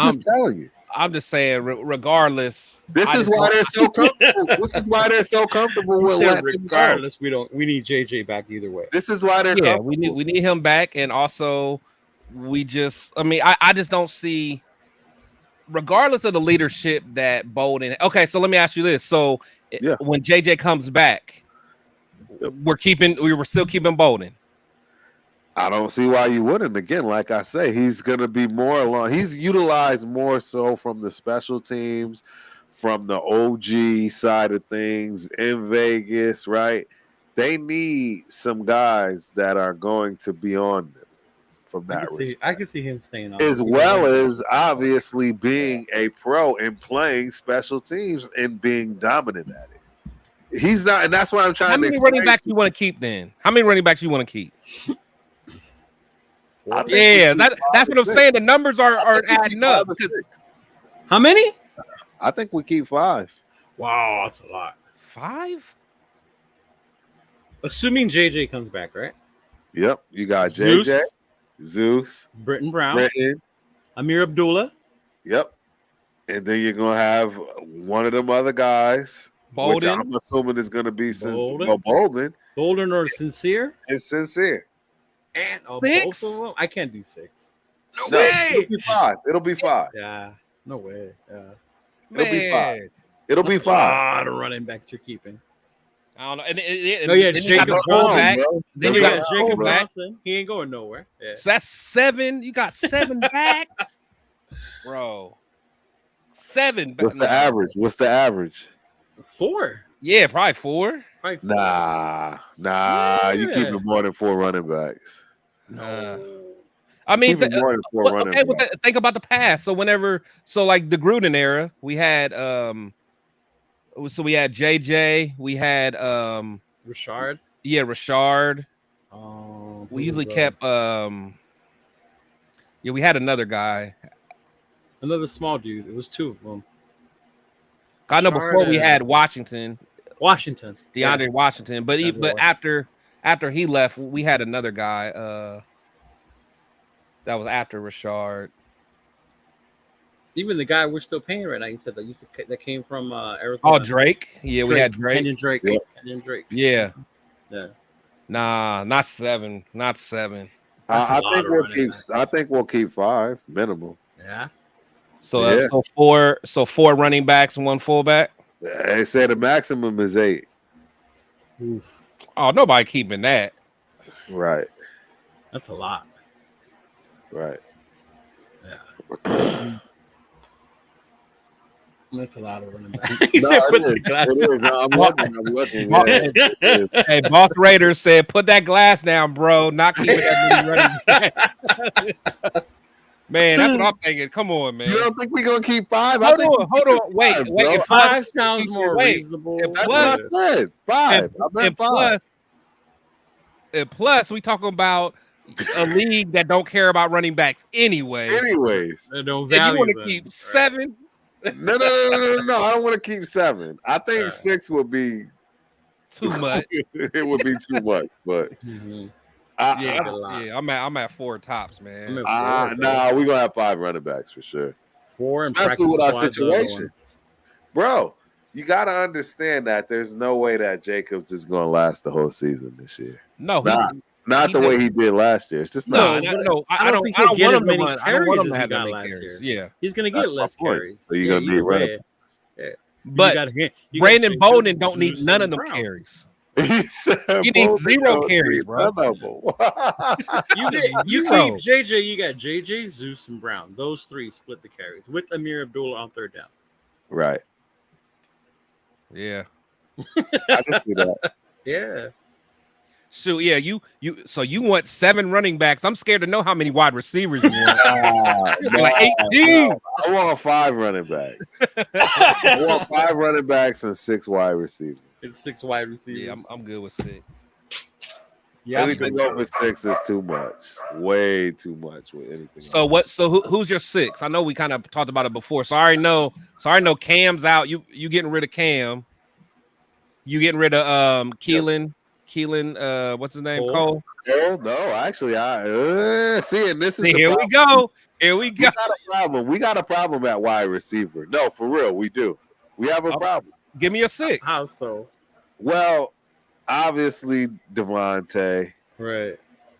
just telling you. I'm just saying, regardless. This is why they're so comfortable. This is why they're so comfortable with regardless. We need JJ back either way. This is why they're we need him back, and also I just don't see, regardless of the leadership that Bolden. Okay, so let me ask you this: so when JJ comes back, we're still keeping Bolden. I don't see why you wouldn't. Again, like I say, he's going to be more along. He's utilized more so from the special teams, from the OG side of things in Vegas, right? They need some guys that are going to be on them from that respect. I can see him staying on. As well as obviously being a pro and playing special teams and being dominant at it. He's not, and that's why I'm trying to explain. How many running backs you want to keep then? How many running backs you want to keep? Yeah, that's what I'm saying. The numbers are adding up. How many? I think we keep 5. Wow, that's a lot. 5? Assuming JJ comes back, right? Yep. You got JJ, Zeus, Britton Brown, Amir Abdullah. Yep. And then you're going to have one of them other guys. Bolden. Which I'm assuming is going to be Bolden. Bolden or Sincere? It's Sincere. And both of them? I can't do 6. No way. It'll be 5. It'll be 5. Yeah. No way. Yeah. It'll be 5. It'll be 5. A lot of running backs you're keeping. I don't know. Jacob back. Then you got Jacob Johnson. He ain't going nowhere. Yeah. So that's 7. You got 7 backs, bro. 7. What's the average? 4. Yeah, probably 4. Nah. Yeah. You keep it more than 4 running backs. I mean, think about the past. So like the Gruden era, we had we had JJ, we had Rashard. Yeah, Rashard. We usually kept we had another guy. Another small dude. It was 2 of them. I know before we had Washington. DeAndre Washington. But after he left, we had another guy that was after Rashard. Even the guy we're still paying right now, you said that came from Arizona. Oh, Drake. Yeah, we had Drake. Kenyon Drake. Yeah. Kenyon Drake. Yeah. Yeah. Nah, not 7. Not 7. I think we'll keep 5 minimum. Yeah. So 4 running backs and 1 fullback. They say the maximum is 8. Oof. Oh, nobody keeping that. Right. That's a lot. Right. Yeah. That's a lot of running back. No, it is. I'm looking. Yeah, it is. Hey, Boss Raiders said, put that glass down, bro. Not keeping that many running back. Man, that's what I'm thinking. Come on, man. You don't think we're gonna keep 5? Hold on. Wait. If 5 sounds more reasonable. That's what I said. 5. I meant 5. Plus, we talking about a league that don't care about running backs anyway. Anyways, They don't If you value want to them. keep 7, no. I don't want to keep 7. I think 6 would be too much. It would be too much, but I'm at 4 tops, man. nah, we're gonna have 5 running backs for sure. 4 and especially with our practice situation, bro. You gotta understand that there's no way that Jacobs is gonna last the whole season this year. No, not the way he did last year. It's just not. No. I don't think want he'll get him as many to run. I don't carries want him as to he have that got many last carries. year. Yeah, He's gonna get less carries. So you're gonna need running backs. But Brandon Bowden don't need none of them carries. He needs 0 carries, bro. You keep JJ. You got JJ, Zeus, and Brown. Those 3 split the carries with Amir Abdullah on 3rd down. Right. Yeah. I can see that. Yeah. So yeah, you want 7 running backs. I'm scared to know how many wide receivers you want. Like 18. I want 5 running backs. I want 5 running backs and 6 wide receivers. It's 6 wide receivers. Yeah, I'm good with 6. Yeah, anything over 6 is too much. Way too much with anything. So who's your 6? I know we kind of talked about it before. So I already know Cam's out. You getting rid of Cam. You getting rid of Keelan, what's his name? Cole? Oh no, actually, and this is here we go. We got a problem. We got a problem at wide receiver. No, for real, we do. We have a problem. Give me a 6. How so? Well, obviously Devontae, right?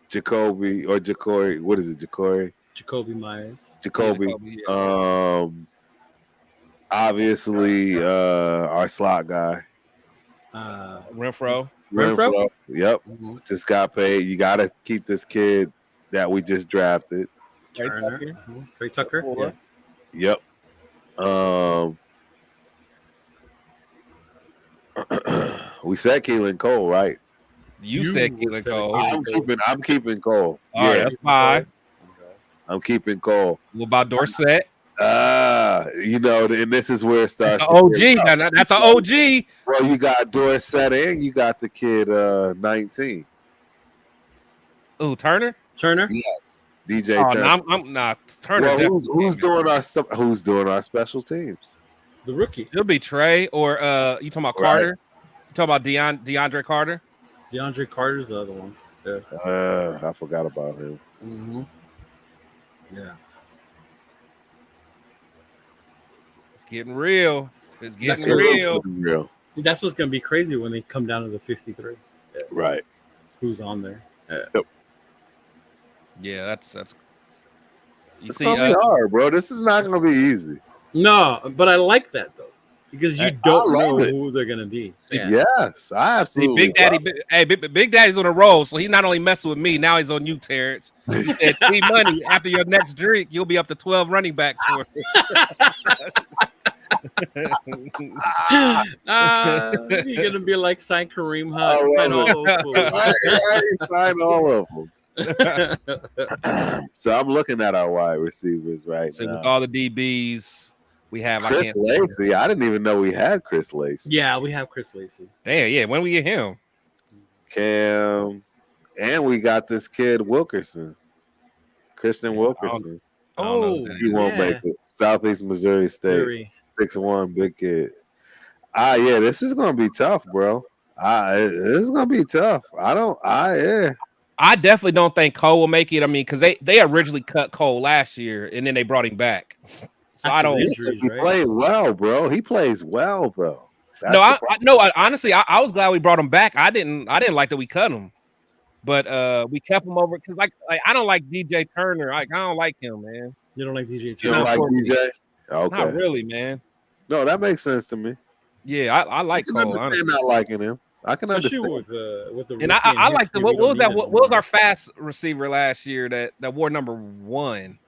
Jacoby or Jacory. What is it, Jacory? Jacoby Myers. Jacoby. Obviously, our slot guy. Renfro. Yep. Mm-hmm. Just got paid. You got to keep this kid that we just drafted. Turner. Trey Tucker. Yeah. Yep. We said Keelan Cole, right? You said Keelan Cole. I'm keeping Cole. All right, 5. I'm keeping Cole. What about Dorsett? And this is where it starts. OG. That's an OG. Well, you got Dorsett and you got the kid 19. Ooh, Turner? Yes. DJ Turner. I'm not Turner. Well, who's doing our special teams? The rookie. It'll be Trey or you talking about Carter? You talking about DeAndre Carter? DeAndre Carter's the other one. Yeah. I forgot about him. Mm-hmm. Yeah. It's getting real. It's getting real. That's what's gonna be crazy when they come down to the 53. Yeah. Right. Who's on there? Yep. Yeah, that's. It's gonna be hard, bro. This is not gonna be easy. No, but I like that though because you don't know who they're gonna be. Yeah. Yes, I absolutely. Big Daddy's on a roll, so he's not only messing with me. Now he's on you, Terrence. He said, "Free money after your next drink, you'll be up to 12 running backs for us." You're gonna be like sign Kareem Hunt, sign all of them. So I'm looking at our wide receivers right now. With all the DBs we have, Chris Lacey. I didn't even know we had Chris Lacey. Yeah, we have Chris Lacey. Damn, yeah. When we get him, Cam, and we got this kid Wilkerson, Christian Wilkerson. He won't make it. Southeast Missouri State, 6'1", big kid. Yeah, this is gonna be tough, bro. This is gonna be tough. I definitely don't think Cole will make it. I mean, because they originally cut Cole last year, and then they brought him back. So I don't. He played well, bro. He plays well, bro. Honestly, I was glad we brought him back. I didn't like that we cut him, but we kept him over because like I don't like DJ Turner. I don't like him, man. You don't like DJ Turner? You don't like DJ? Okay. Not really, man. No, that makes sense to me. Yeah, I like Cole. I understand not liking him. I can understand. With the and I like the what was our fast receiver last year that wore number 1?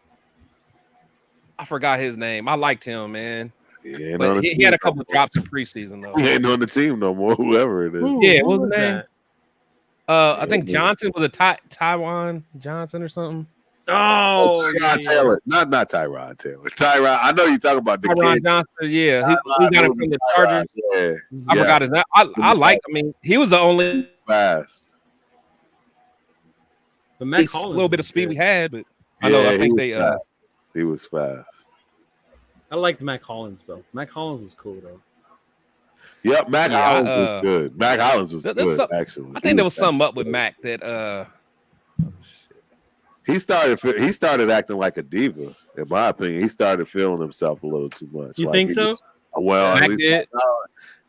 I forgot his name. I liked him, man. But he had a couple of drops in preseason though. He ain't on the team no more. Whoever it is. Yeah, Who what was his name? I think Johnson was a Tyrone Johnson or something. Oh, Tyrod Taylor. Not Tyrod Taylor. Tyrod. I know you're talking about the Tyrone kid. Johnson, yeah. He got him from the Chargers. Yeah. I forgot his name. I like. I mean, he was the only fast. But Matt a little bit of speed we had, but I think he was fast. I liked Mac Hollins though. Mac Hollins was cool though. Yep, Mac Hollins was good. Mac Hollins was good, actually. I think there was something up with Mac that he started acting like a diva, in my opinion. He started feeling himself a little too much. You think so? Well, at least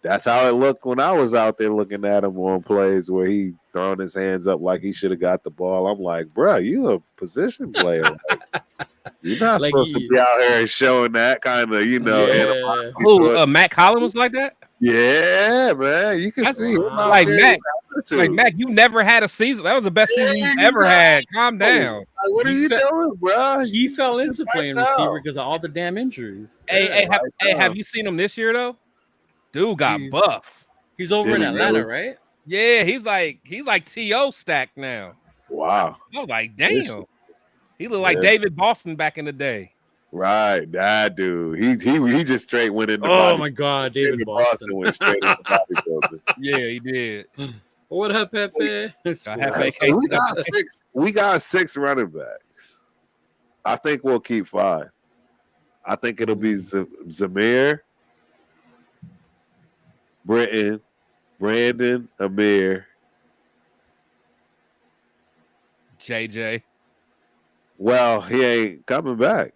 that's how it looked when I was out there looking at him on plays where he throwing his hands up like he should have got the ball. I'm like, bro, you a position player. You're not supposed to be out here showing that kind of, Who Mac Hollins was like that? Yeah, man. You can see him like Mac. Like Mac, you never had a season. That was the best season you've ever had. Calm down. Like, what are you doing, bro? He fell into playing receiver because of all the damn injuries. Have you seen him this year though? Dude got buff. He's over in Atlanta, right? Yeah, he's like T.O. stacked now. Wow. I was like, damn. He looked like David Boston back in the day. Right, that dude. He just straight went into. Oh my God, David Boston went straight into bodybuilding. Yeah, he did. What up, Pepe? We got six running backs. I think we'll keep 5. I think it'll be Zamir, Britton, Brandon, Amir, JJ. Well, he ain't coming back.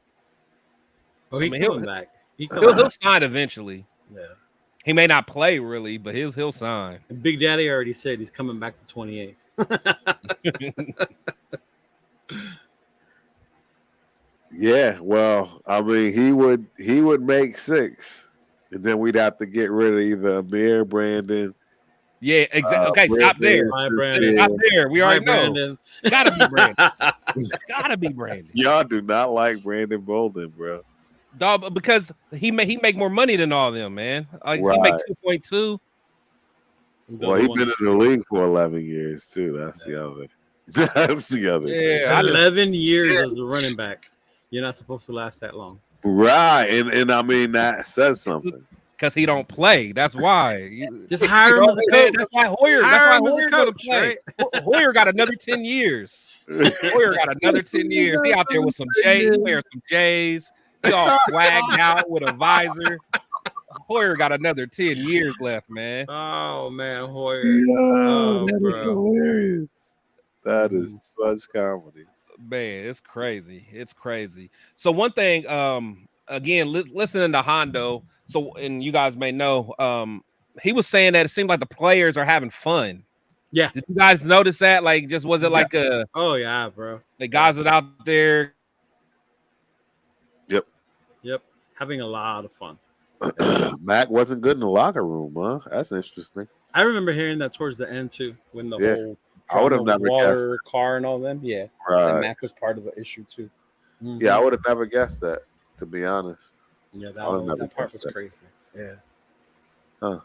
Oh, he's coming back. He'll sign eventually. Yeah. He may not play really, but he'll sign. And Big Daddy already said he's coming back the 28th. Yeah, well, I mean, he would make 6, and then we'd have to get rid of either Amir, Brandon. Yeah, exactly. Okay, stop there. Stop there. We already know. Gotta be Brandon. Gotta be Brandon. Y'all do not like Brandon Bolden, bro. Dog, because he make more money than all of them, man. He make 2.2. Well, he's been in the league for 11 years too. That's the other. That's the other. Yeah, 11 years as a running back. You're not supposed to last that long. Right, and I mean that says something. Because he don't play. That's why. Just hire him as a coach. That's why Hoyer. That's why Hoyer gonna play. Right? Hoyer got another 10 years. Hoyer got another 10 years. He out there with some J's. He wears some J's. He all swagged out with a visor. Hoyer got another 10 years left, man. Oh man, Hoyer. That is hilarious. That is such comedy. Man, it's crazy. It's crazy. So one thing, again, listening to Hondo. So, and you guys may know, he was saying that it seemed like the players are having fun. Yeah. Did you guys notice that? Like, just was it like a? Oh yeah, bro. The guys are out there. Yep. Having a lot of fun. Mac wasn't good in the locker room, huh? That's interesting. I remember hearing that towards the end too, when the whole I would have never guessed car and all them. Yeah, right. And Mac was part of the issue too. Mm-hmm. Yeah, I would have never guessed that, to be honest. Yeah, that part was crazy. Yeah. Huh.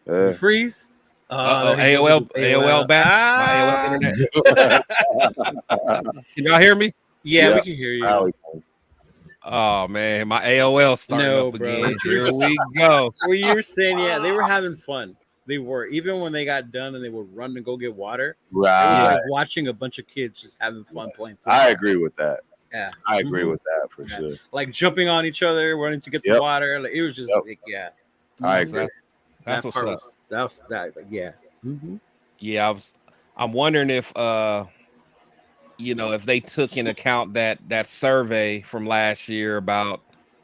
You freeze. AOL back. My AOL internet. Can y'all hear me? Yeah, we can hear you. Oh man, my AOL started up again. Here we go. Well, you were saying, they were having fun. They were, even when they got done and they would run and go get water. Right. It was like watching a bunch of kids just having fun playing football. I agree with that. Yeah, I agree with that for sure. Like jumping on each other, running to get the water. Like it was just I agree. That's what's up. That was that. Like, yeah. Mm-hmm. Yeah, I'm wondering if if they took in account that survey from last year about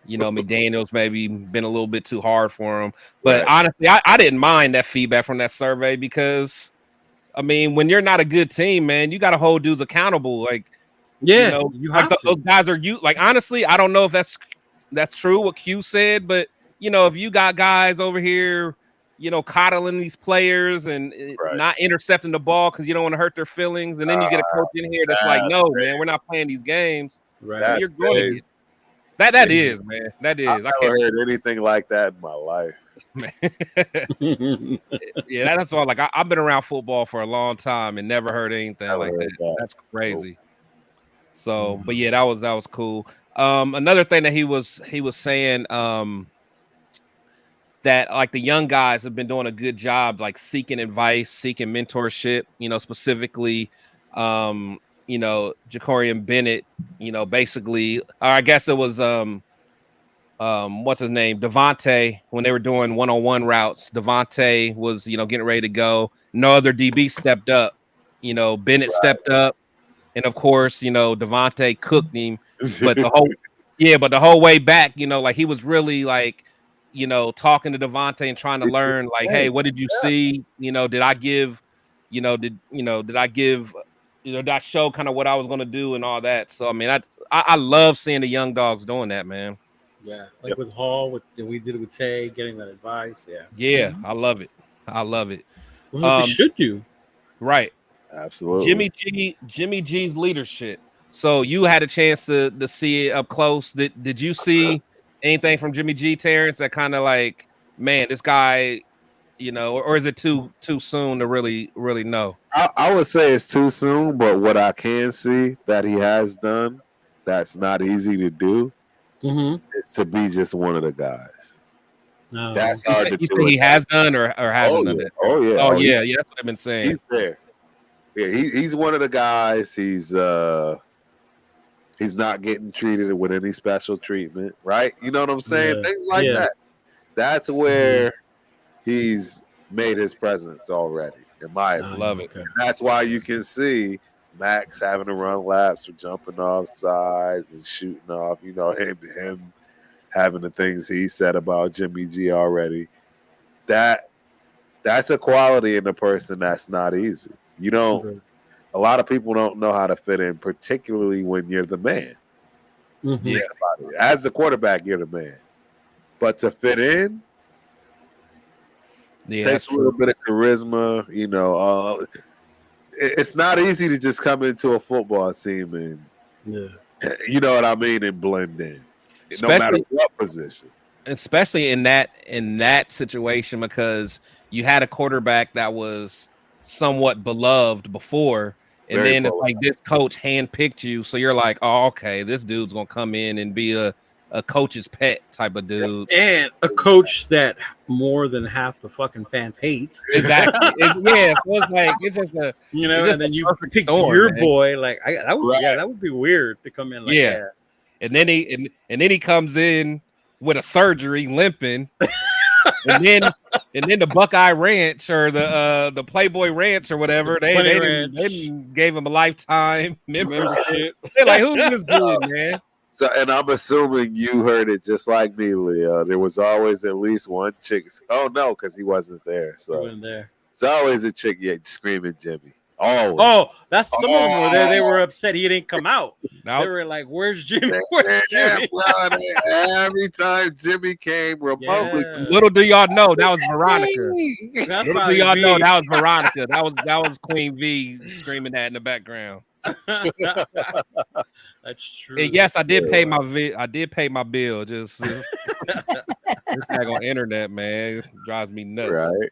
McDaniels maybe been a little bit too hard for him. But honestly, I didn't mind that feedback from that survey because I mean, when you're not a good team, man, you got to hold dudes accountable. Like, you have to. Those guys are like, honestly, I don't know if that's true what Q said, but if you got guys over here, coddling these players and not intercepting the ball because you don't want to hurt their feelings, and then you get a coach in here that's like, no, man, we're not playing these games. Right. You're going That is, man. That is. I've never heard anything like that in my life. Man. Yeah, that's all. Like I've been around football for a long time and never heard anything like that. That's crazy. So, but yeah, that was cool. Another thing that he was saying, that like the young guys have been doing a good job, like seeking advice, seeking mentorship. You know, specifically, you know, Jacorian Bennett. You know, basically, or I guess it was what's his name, Devontae, when they were doing one-on-one routes. Devontae was, you know, getting ready to go. No other DB stepped up. You know, Bennett stepped up, and of course, you know, Devontae cooked him. But the whole way back, you know, like he was really like, you know, talking to Devontae and trying to learn, like, hey, what did you see? You know, did I give, you know, did I show kind of what I was going to do and all that? So I mean, I love seeing the young dogs doing that, man. Yeah, like with Hall, we did it with Tay, getting that advice. Yeah, I love it. Well, what they should do, right? Absolutely. Jimmy G's leadership. So you had a chance to see it up close. Did you see anything from Jimmy G, Terrence, that kind of like, man, this guy, you know, or is it too soon to really know? I would say it's too soon, but what I can see that he has done that's not easy to do is to be just one of the guys. No. That's hard to do. He has done or hasn't done it? Oh yeah. Oh yeah. That's what I've been saying. He's there. Yeah, he's one of the guys. He's not getting treated with any special treatment, right? You know what I'm saying? Things like that. That's where he's made his presence already, in my opinion. Love it. And that's why you can see Max having to run laps for jumping off sides and shooting off. You know, him having the things he said about Jimmy G already. That's a quality in a person that's not easy. You don't. A lot of people don't know how to fit in, particularly when you're the man. Yeah. As the quarterback, you're the man. But to fit in, takes a little bit of charisma. You know, it's not easy to just come into a football team and, you know what I mean, and blend in, no matter what position. Especially in that situation, because you had a quarterback that was somewhat beloved before. And then it's like this coach handpicked you, so you're like, oh, okay, this dude's gonna come in and be a coach's pet type of dude, and a coach that more than half the fucking fans hates. Exactly. So it's like it's just a, you know, and then you pick your boy. Like that would be weird to come in like that. And then he comes in with a surgery, limping. And then the Buckeye Ranch or the Playboy Ranch or whatever, they gave him a lifetime membership. They're like, who's this dude, man? So, and I'm assuming you heard it just like me, Leo. There was always at least one chick. Oh no, because he wasn't there. So he wasn't there. It's always a chick screaming Jimmy. Always. Oh, that's some of them were there. They were upset he didn't come out. They were like, "Where's Jimmy? Where's Jimmy?" Every time Jimmy came remotely, little do y'all know that was Veronica. Little do y'all know that was Veronica. That was Queen V screaming that in the background. That's true. And yes, I did pay my bill. Just tag on internet, man. It drives me nuts. Right.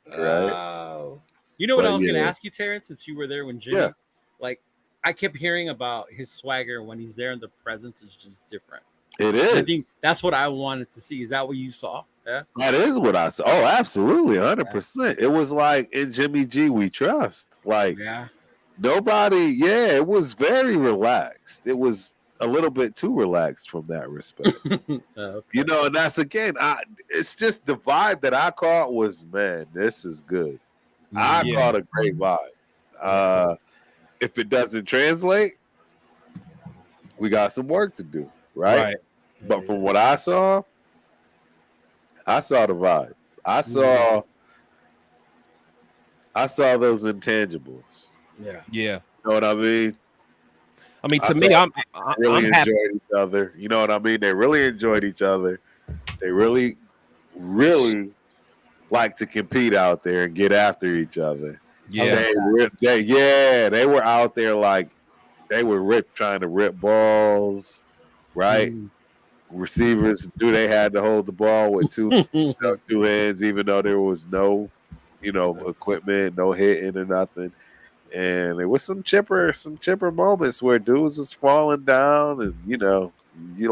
You know what I was going to ask you, Terrence, since you were there when Jimmy, like, I kept hearing about his swagger when he's there, and the presence is just different. It is. I think that's what I wanted to see. Is that what you saw? Yeah, that is what I saw. Oh, absolutely, 100%. It was like in Jimmy G we trust. Like, nobody. Yeah, it was very relaxed. It was a little bit too relaxed from that respect. You know, and that's again, it's just the vibe that I caught was, man, this is good. I caught a great vibe. If it doesn't translate, we got some work to do, right? But from what I saw the vibe. I saw those intangibles. Yeah. You know what I mean? I mean, to me, I'm really happy. Enjoyed each other. You know what I mean? They really enjoyed each other. They really, really like to compete out there and get after each other. Yeah. They were out there like they were trying to rip balls, right? Receivers knew they had to hold the ball with two hands, even though there was no, equipment, no hitting or nothing. And there was some chipper moments where dudes was falling down, and you're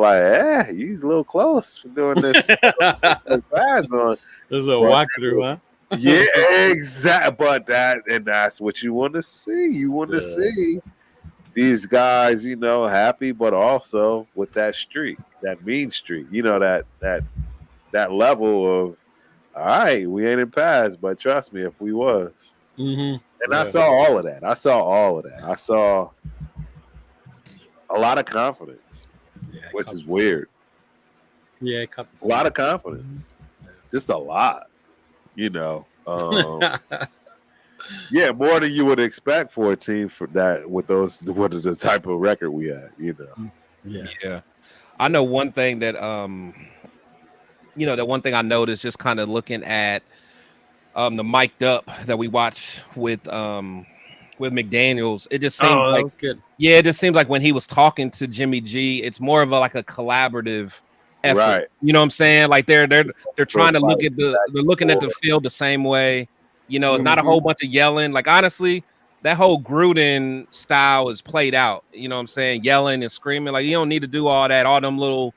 like, you a little close for doing this. Pads on. There's a walkthrough, huh? Yeah, exactly. But that's what you want to see. You want to see these guys, happy, but also with that streak, that mean streak. That level of, all right, we ain't in pass, but trust me, if we was. Mm-hmm. And I saw all of that. I saw a lot of confidence, which is weird. Yeah, a lot of confidence. Just a lot, Yeah, more than you would expect for a team for that with the type of record we had, Yeah. I know one thing that the one thing I noticed just kind of looking at the mic'd up that we watched with McDaniels, it just seemed that was good. Yeah, it just seems like when he was talking to Jimmy G, it's more of a collaborative effort. Right. You know what I'm saying? Like they're trying to look at they're looking at the field the same way. It's not a whole bunch of yelling. Like honestly, that whole Gruden style is played out. You know what I'm saying? Yelling and screaming. Like you don't need to do all that, all them little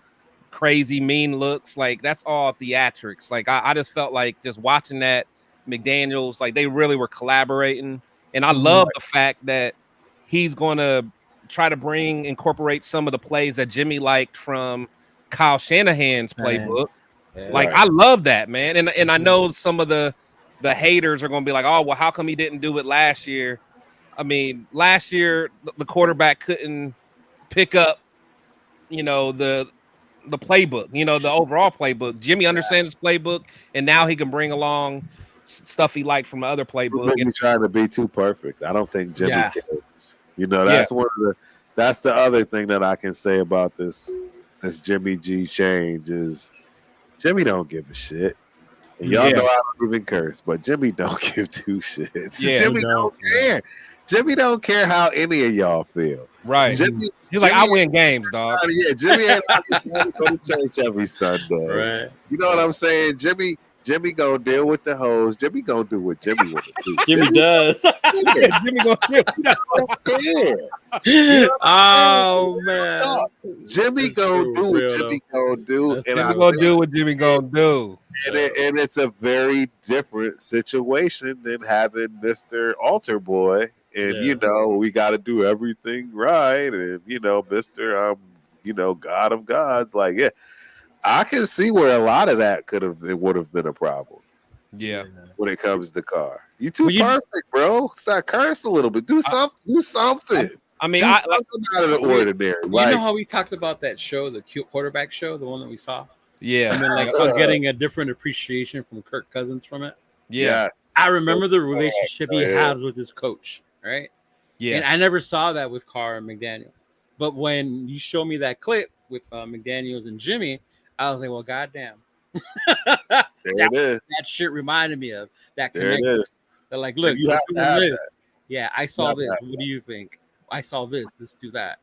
crazy mean looks. Like that's all theatrics. Like I just felt like just watching that McDaniels, like they really were collaborating. And I love the fact that he's going to try to incorporate some of the plays that Jimmy liked from Kyle Shanahan's playbook. Yeah. Like I love that, man. And I know some of the haters are going to be like, oh, well, how come he didn't do it last year? I mean, last year the quarterback couldn't pick up, the playbook, the overall playbook. Jimmy understands his playbook, and now he can bring along stuff he liked from the other playbook. He's trying to be too perfect. I don't think Jimmy cares. That's the other thing that I can say about this Jimmy G change is Jimmy don't give a shit. And y'all know I don't even curse, but Jimmy don't give two shits. Yeah, Jimmy don't care. Jimmy don't care how any of y'all feel. Right. He's like, I win games, dog. Yeah, Jimmy ain't going to go to church every Sunday. Right. You know what I'm saying? Jimmy gonna deal with the hoes. Jimmy gonna do what Jimmy want to do. Jimmy does. Jimmy gonna don't care. Oh man, Jimmy gonna do what Jimmy gonna do, and Jimmy gonna do what Jimmy gonna do. And it's a very different situation than having Mr. Altar Boy, and we got to do everything right, and Mr. God of gods, like I can see where a lot of that would have been a problem. Yeah. When it comes to Carr. You too perfect, bro. Start curse a little bit. Do something. I mean, something out of the ordinary. You know how we talked about that show, the cute quarterback show, the one that we saw? Yeah. And then getting a different appreciation from Kirk Cousins from it. Yeah. Yes. I remember the relationship he had with his coach, right? Yeah. And I never saw that with Carr and McDaniels. But when you show me that clip with McDaniels and Jimmy, I was like, well, goddamn. There it is. That shit reminded me of that There connection. it is. They're like, look, You have doing to have this. that. Yeah, I saw this. What do you think? I saw this. Let's do that,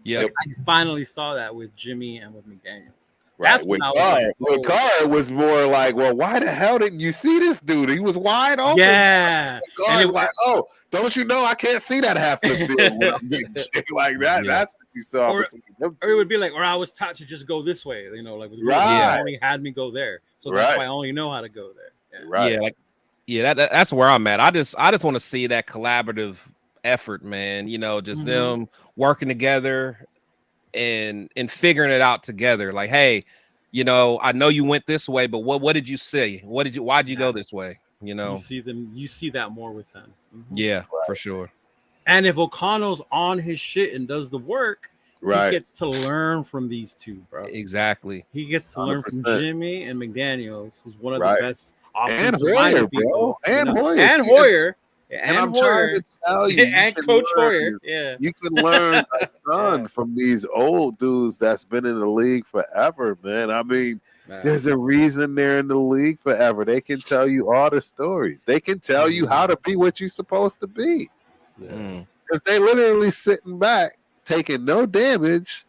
Yeah. Like, I finally saw that with Jimmy and with McDaniels. Right. That's With when I was Carr, Carr was more like, well, why the hell didn't you see this dude? He was wide open. Yeah. And it's like, oh, don't you know I can't see that half the field when I'm getting shit like that. Yeah. That's what you saw. Or it would be like, or I was taught to just go this way, like with Right. only had me go there. So that's why I only know how to go there. Yeah. Right. Yeah, that's where I'm at. I just want to see that collaborative effort, man. Just them working together and figuring it out together. Like, hey, I know you went this way, but what did you see? Why'd you go this way? You see that more with them. Yeah, for sure. And if O'Connell's on his shit and does the work, Right. he gets to learn from these two, bro. Exactly. He gets to learn from 100%. Jimmy and McDaniels, who's one of Right. the best And offensive Hoyer, minded bro. people. And Hoyer. And See, Hoyer. And I'm trying to tell you, and can Coach learn- Hoyer. Yeah. You can learn a ton from these old dudes that's been in the league forever, man. I mean, there's a reason they're in the league forever. They can tell you all the stories. They can tell you how to be what you're supposed to be. Because they literally sitting back, taking no damage,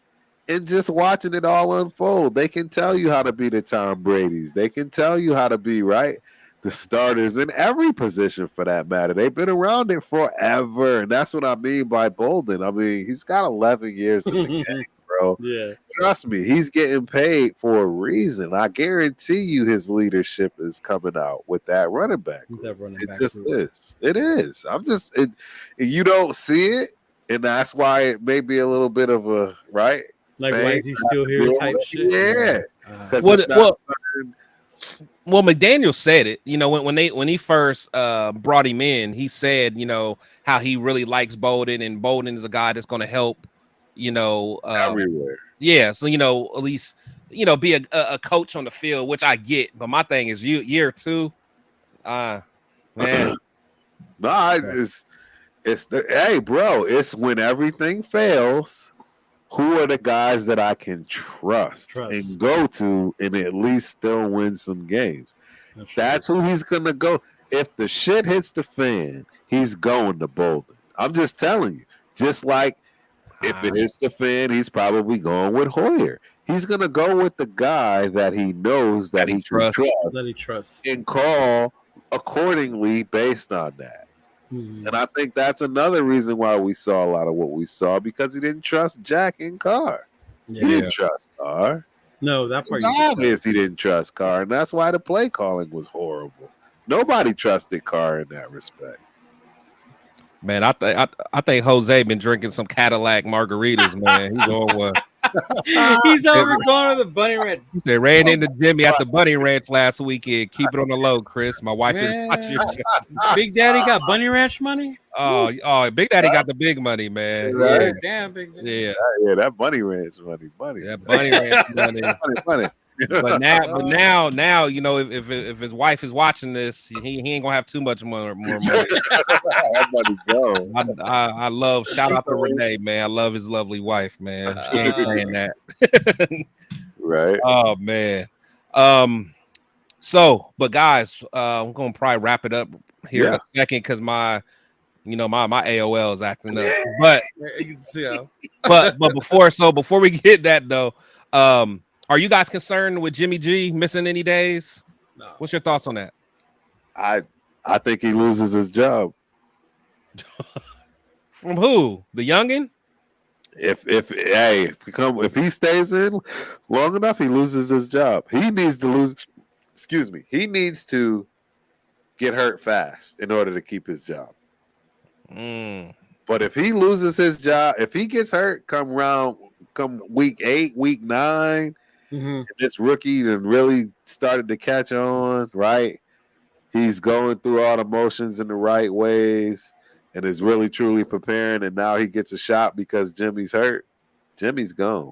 and just watching it all unfold. They can tell you how to be the Tom Brady's. They can tell you how to be the starters in every position for that matter. They've been around it forever, and that's what I mean by Bolden. I mean, he's got 11 years in the game, bro. Yeah, trust me, he's getting paid for a reason. I guarantee you, his leadership is coming out with that running back. It just is. It is. You don't see it, and that's why it may be a little bit of a right. Like, why is he still here? Type shit. Yeah. Well, McDaniel said it. You know, when he first brought him in, he said, you know, how he really likes Bolden, and Bolden is a guy that's going to help, you know, everywhere. Yeah, so you know, at least be a coach on the field, which I get. But my thing is, year 2, man. No, hey, bro. It's when everything fails. Who are the guys that I can trust and go to and at least still win some games? That's who he's going to go. If the shit hits the fan, he's going to Bolden. I'm just telling you. Just like if it hits the fan, he's probably going with Hoyer. He's going to go with the guy that he knows that he trusts and call accordingly based on that. And I think that's another reason why we saw a lot of what we saw, because he didn't trust Jack and Carr. Yeah. He didn't trust Carr. No, that part. It's obvious he didn't trust Carr, and that's why the play calling was horrible. Nobody trusted Carr in that respect. Man, I think Jose been drinking some Cadillac margaritas, man. He's going well. He's over going to the Bunny Ranch. He said, ran into Jimmy at the Bunny Ranch last weekend. Keep it on the low, Chris. My wife is watching. Big Daddy got Bunny Ranch money? Oh, Big Daddy got the big money, man. Right. Yeah. Damn, Big Daddy. Yeah, that Bunny Ranch money. That Bunny Ranch money. But now, you know, if his wife is watching this, he ain't gonna have too much more money. That money go. I love, shout out to Renee, man. I love his lovely wife, man. She ain't saying that. Right. Oh man. But guys, I'm gonna probably wrap it up here in a second because my AOL is acting up. But before we get that though, are you guys concerned with Jimmy G missing any days? No. What's your thoughts on that? I think he loses his job. From who? The youngin? If he stays in long enough, he loses his job. He needs to lose. Excuse me. He needs to get hurt fast in order to keep his job. But if he loses his job, if he gets hurt come week 8, week 9. This rookie that really started to catch on, right? He's going through all the motions in the right ways and is really truly preparing, and now he gets a shot because Jimmy's hurt. Jimmy's gone.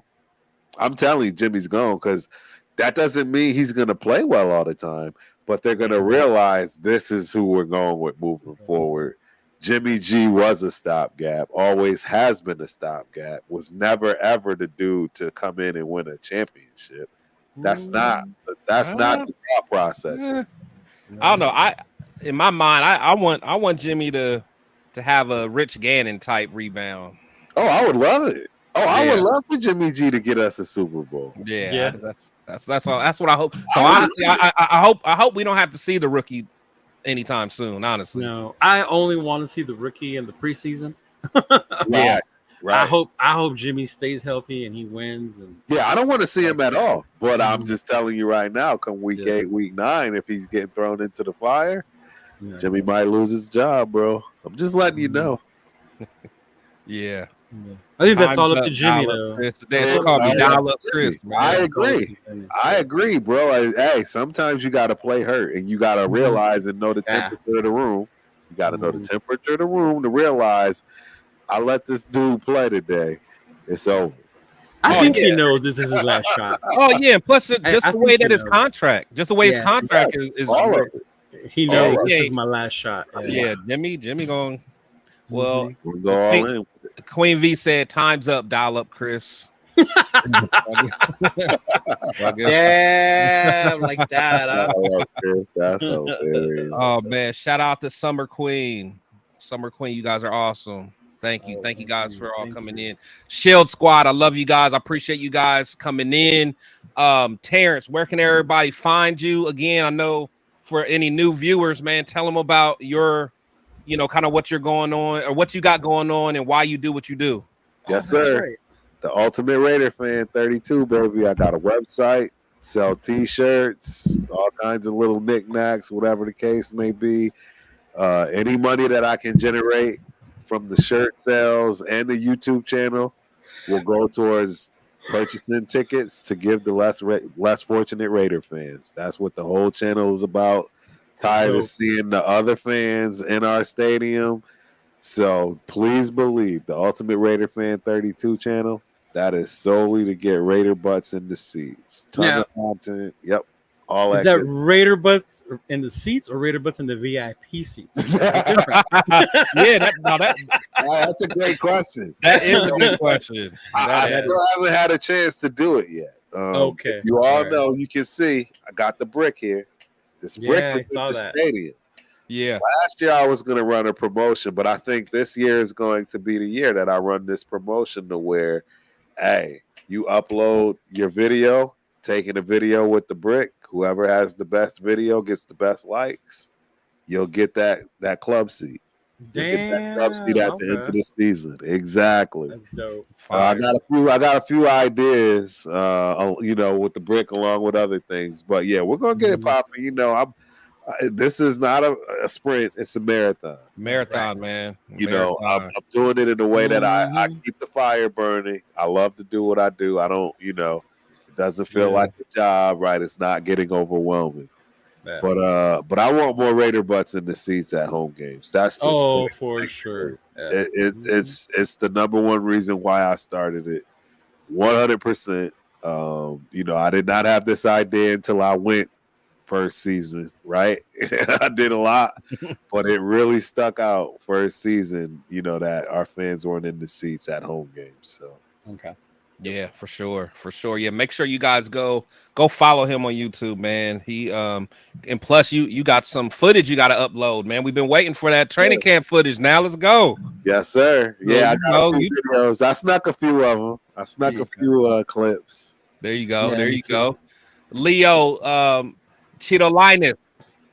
I'm telling you, Jimmy's gone, because that doesn't mean he's going to play well all the time, but they're going to realize this is who we're going with moving forward. Jimmy G was a stopgap, always has been a stopgap, was never ever the dude to come in and win a championship. That's not the thought process. I don't know. In my mind, I want Jimmy to have a Rich Gannon type rebound. Oh, I would love it. I would love for Jimmy G to get us a Super Bowl. Yeah. That's what I hope. So honestly, I hope we don't have to see the rookie anytime soon, honestly. No, I only want to see the rookie in the preseason. Right. I hope Jimmy stays healthy and he wins. And I don't want to see him at all. But I'm just telling you right now, come week 8, week 9, if he's getting thrown into the fire, Jimmy might lose his job, bro. I'm just letting you know. Yeah. I think that's all up to Jimmy, though. Chris. I agree, bro. Hey, sometimes you got to play hurt, and you got to realize and know the temperature of the room. You got to know the temperature of the room to realize, I let this dude play today. It's over. I think he knows this is his last shot. Oh, yeah. Plus, just the way that his contract is all of it. He knows this is my last shot. Yeah, Jimmy going. Well, we'll go all in. Queen V said, "Time's up. Dial up, Chris." Yeah, like that. Huh? Chris, that's hilarious. Oh man! Shout out to Summer Queen. You guys are awesome. Thank you guys for all coming in. Shield Squad, I love you guys. I appreciate you guys coming in. Terrence, where can everybody find you? Again, I know for any new viewers, man, tell them about your, kind of what you're going on or what you got going on and why you do what you do. Yes, sir. Right. The Ultimate Raider Fan32, baby. I got a website, sell T-shirts, all kinds of little knickknacks, whatever the case may be. Any money that I can generate from the shirt sales and the YouTube channel will go towards purchasing tickets to give the less fortunate Raider fans. That's what the whole channel is about. Tired of seeing the other fans in our stadium. So please believe the Ultimate Raider Fan32 channel, that is solely to get Raider butts in the seats. Ton of content. Yep. All is that Raider butts in the seats or Raider butts in the VIP seats? Yeah, that's a great question. That is a good question. I still haven't had a chance to do it yet. Okay. You all know, you can see, I got the brick here. This brick is in the stadium. Yeah. Last year I was going to run a promotion, but I think this year is going to be the year that I run this promotion to where, hey, you upload your video, taking a video with the brick. Whoever has the best video gets the best likes. You'll get that club seat. You'll get that club seat at the end of the season. Exactly. That's dope. I got a few ideas, with the brick along with other things. But yeah, we're gonna get it popping. This is not a sprint; it's a marathon. Marathon, man. I'm doing it in a way that I keep the fire burning. I love to do what I do. I don't, it doesn't feel like a job, right? It's not getting overwhelming. Yeah. But I want more Raider butts in the seats at home games. That's just for sure. Yeah. It's the number one reason why I started it. 100%. I did not have this idea until I went first season, right? I did a lot, but it really stuck out first season, that our fans weren't in the seats at home games. So okay. Yeah, for sure. Yeah, make sure you guys go follow him on YouTube, man. He and plus you got some footage you got to upload, man. We've been waiting for that training camp footage. Now let's go. Yes, sir. Yeah, I got a few videos. I snuck a few of them. I snuck a few clips. There you go. There you go. Leo, Chidolinus,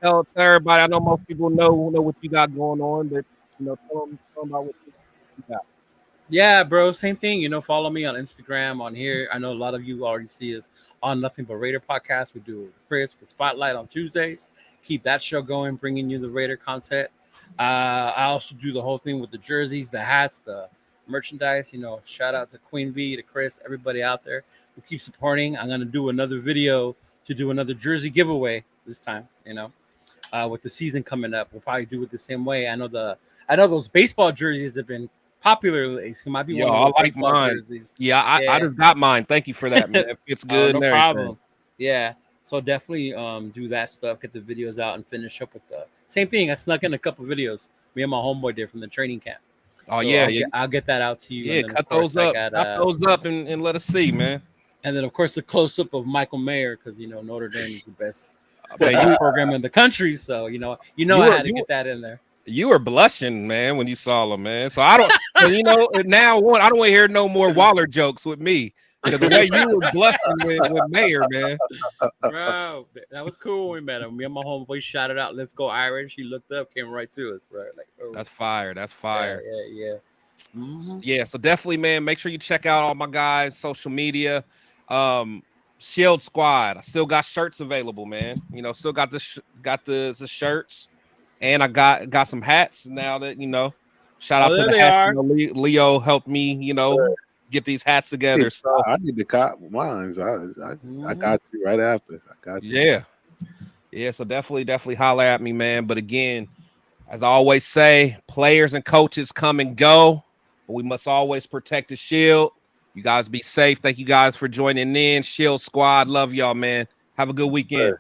tell everybody. I know most people know what you got going on, but tell them about what you got. Yeah, bro. Same thing. Follow me on Instagram on here. I know a lot of you already see us on Nothing But Raider podcast. We do Chris with Spotlight on Tuesdays. Keep that show going, bringing you the Raider content. I also do the whole thing with the jerseys, the hats, the merchandise. Shout out to Queen V, to Chris, everybody out there who keep supporting. I'm gonna do another video to do another jersey giveaway this time. With the season coming up, we'll probably do it the same way. I know those baseball jerseys have been popular. It might be one of those baseball mine. Jerseys. Yeah, I just got mine. Thank you for that, man. It's good. No problem. Yeah, so definitely do that stuff. Get the videos out and finish up with the same thing. I snuck in a couple videos. Me and my homeboy did from the training camp. Oh, so I'll get that out to you. Yeah, cut those up. Cut those up and let us see, man. And then of course the close up of Michael Mayer, because Notre Dame is the best football program in the country. So I had to get that in there. You were blushing, man, when you saw him, man. So I don't, now I don't want to hear no more Waller jokes with me, because the way you were blushing with Mayer, man. Bro, that was cool when we met him. Me and my homeboy shouted out, "Let's go Irish." He looked up, came right to us, bro. Like, that's fire. That's fire. Yeah. Mm-hmm. Yeah. So definitely, man, make sure you check out all my guys' social media. Shield Squad. I still got shirts available, man. Still got the shirts. And I got some hats now that, shout out to the hats. Leo helped me, get these hats together. So I need to cop mine. I got you right after. I got you. Yeah. Yeah. So definitely holler at me, man. But again, as I always say, players and coaches come and go, but we must always protect the shield. You guys be safe. Thank you guys for joining in. Shield Squad. Love y'all, man. Have a good weekend.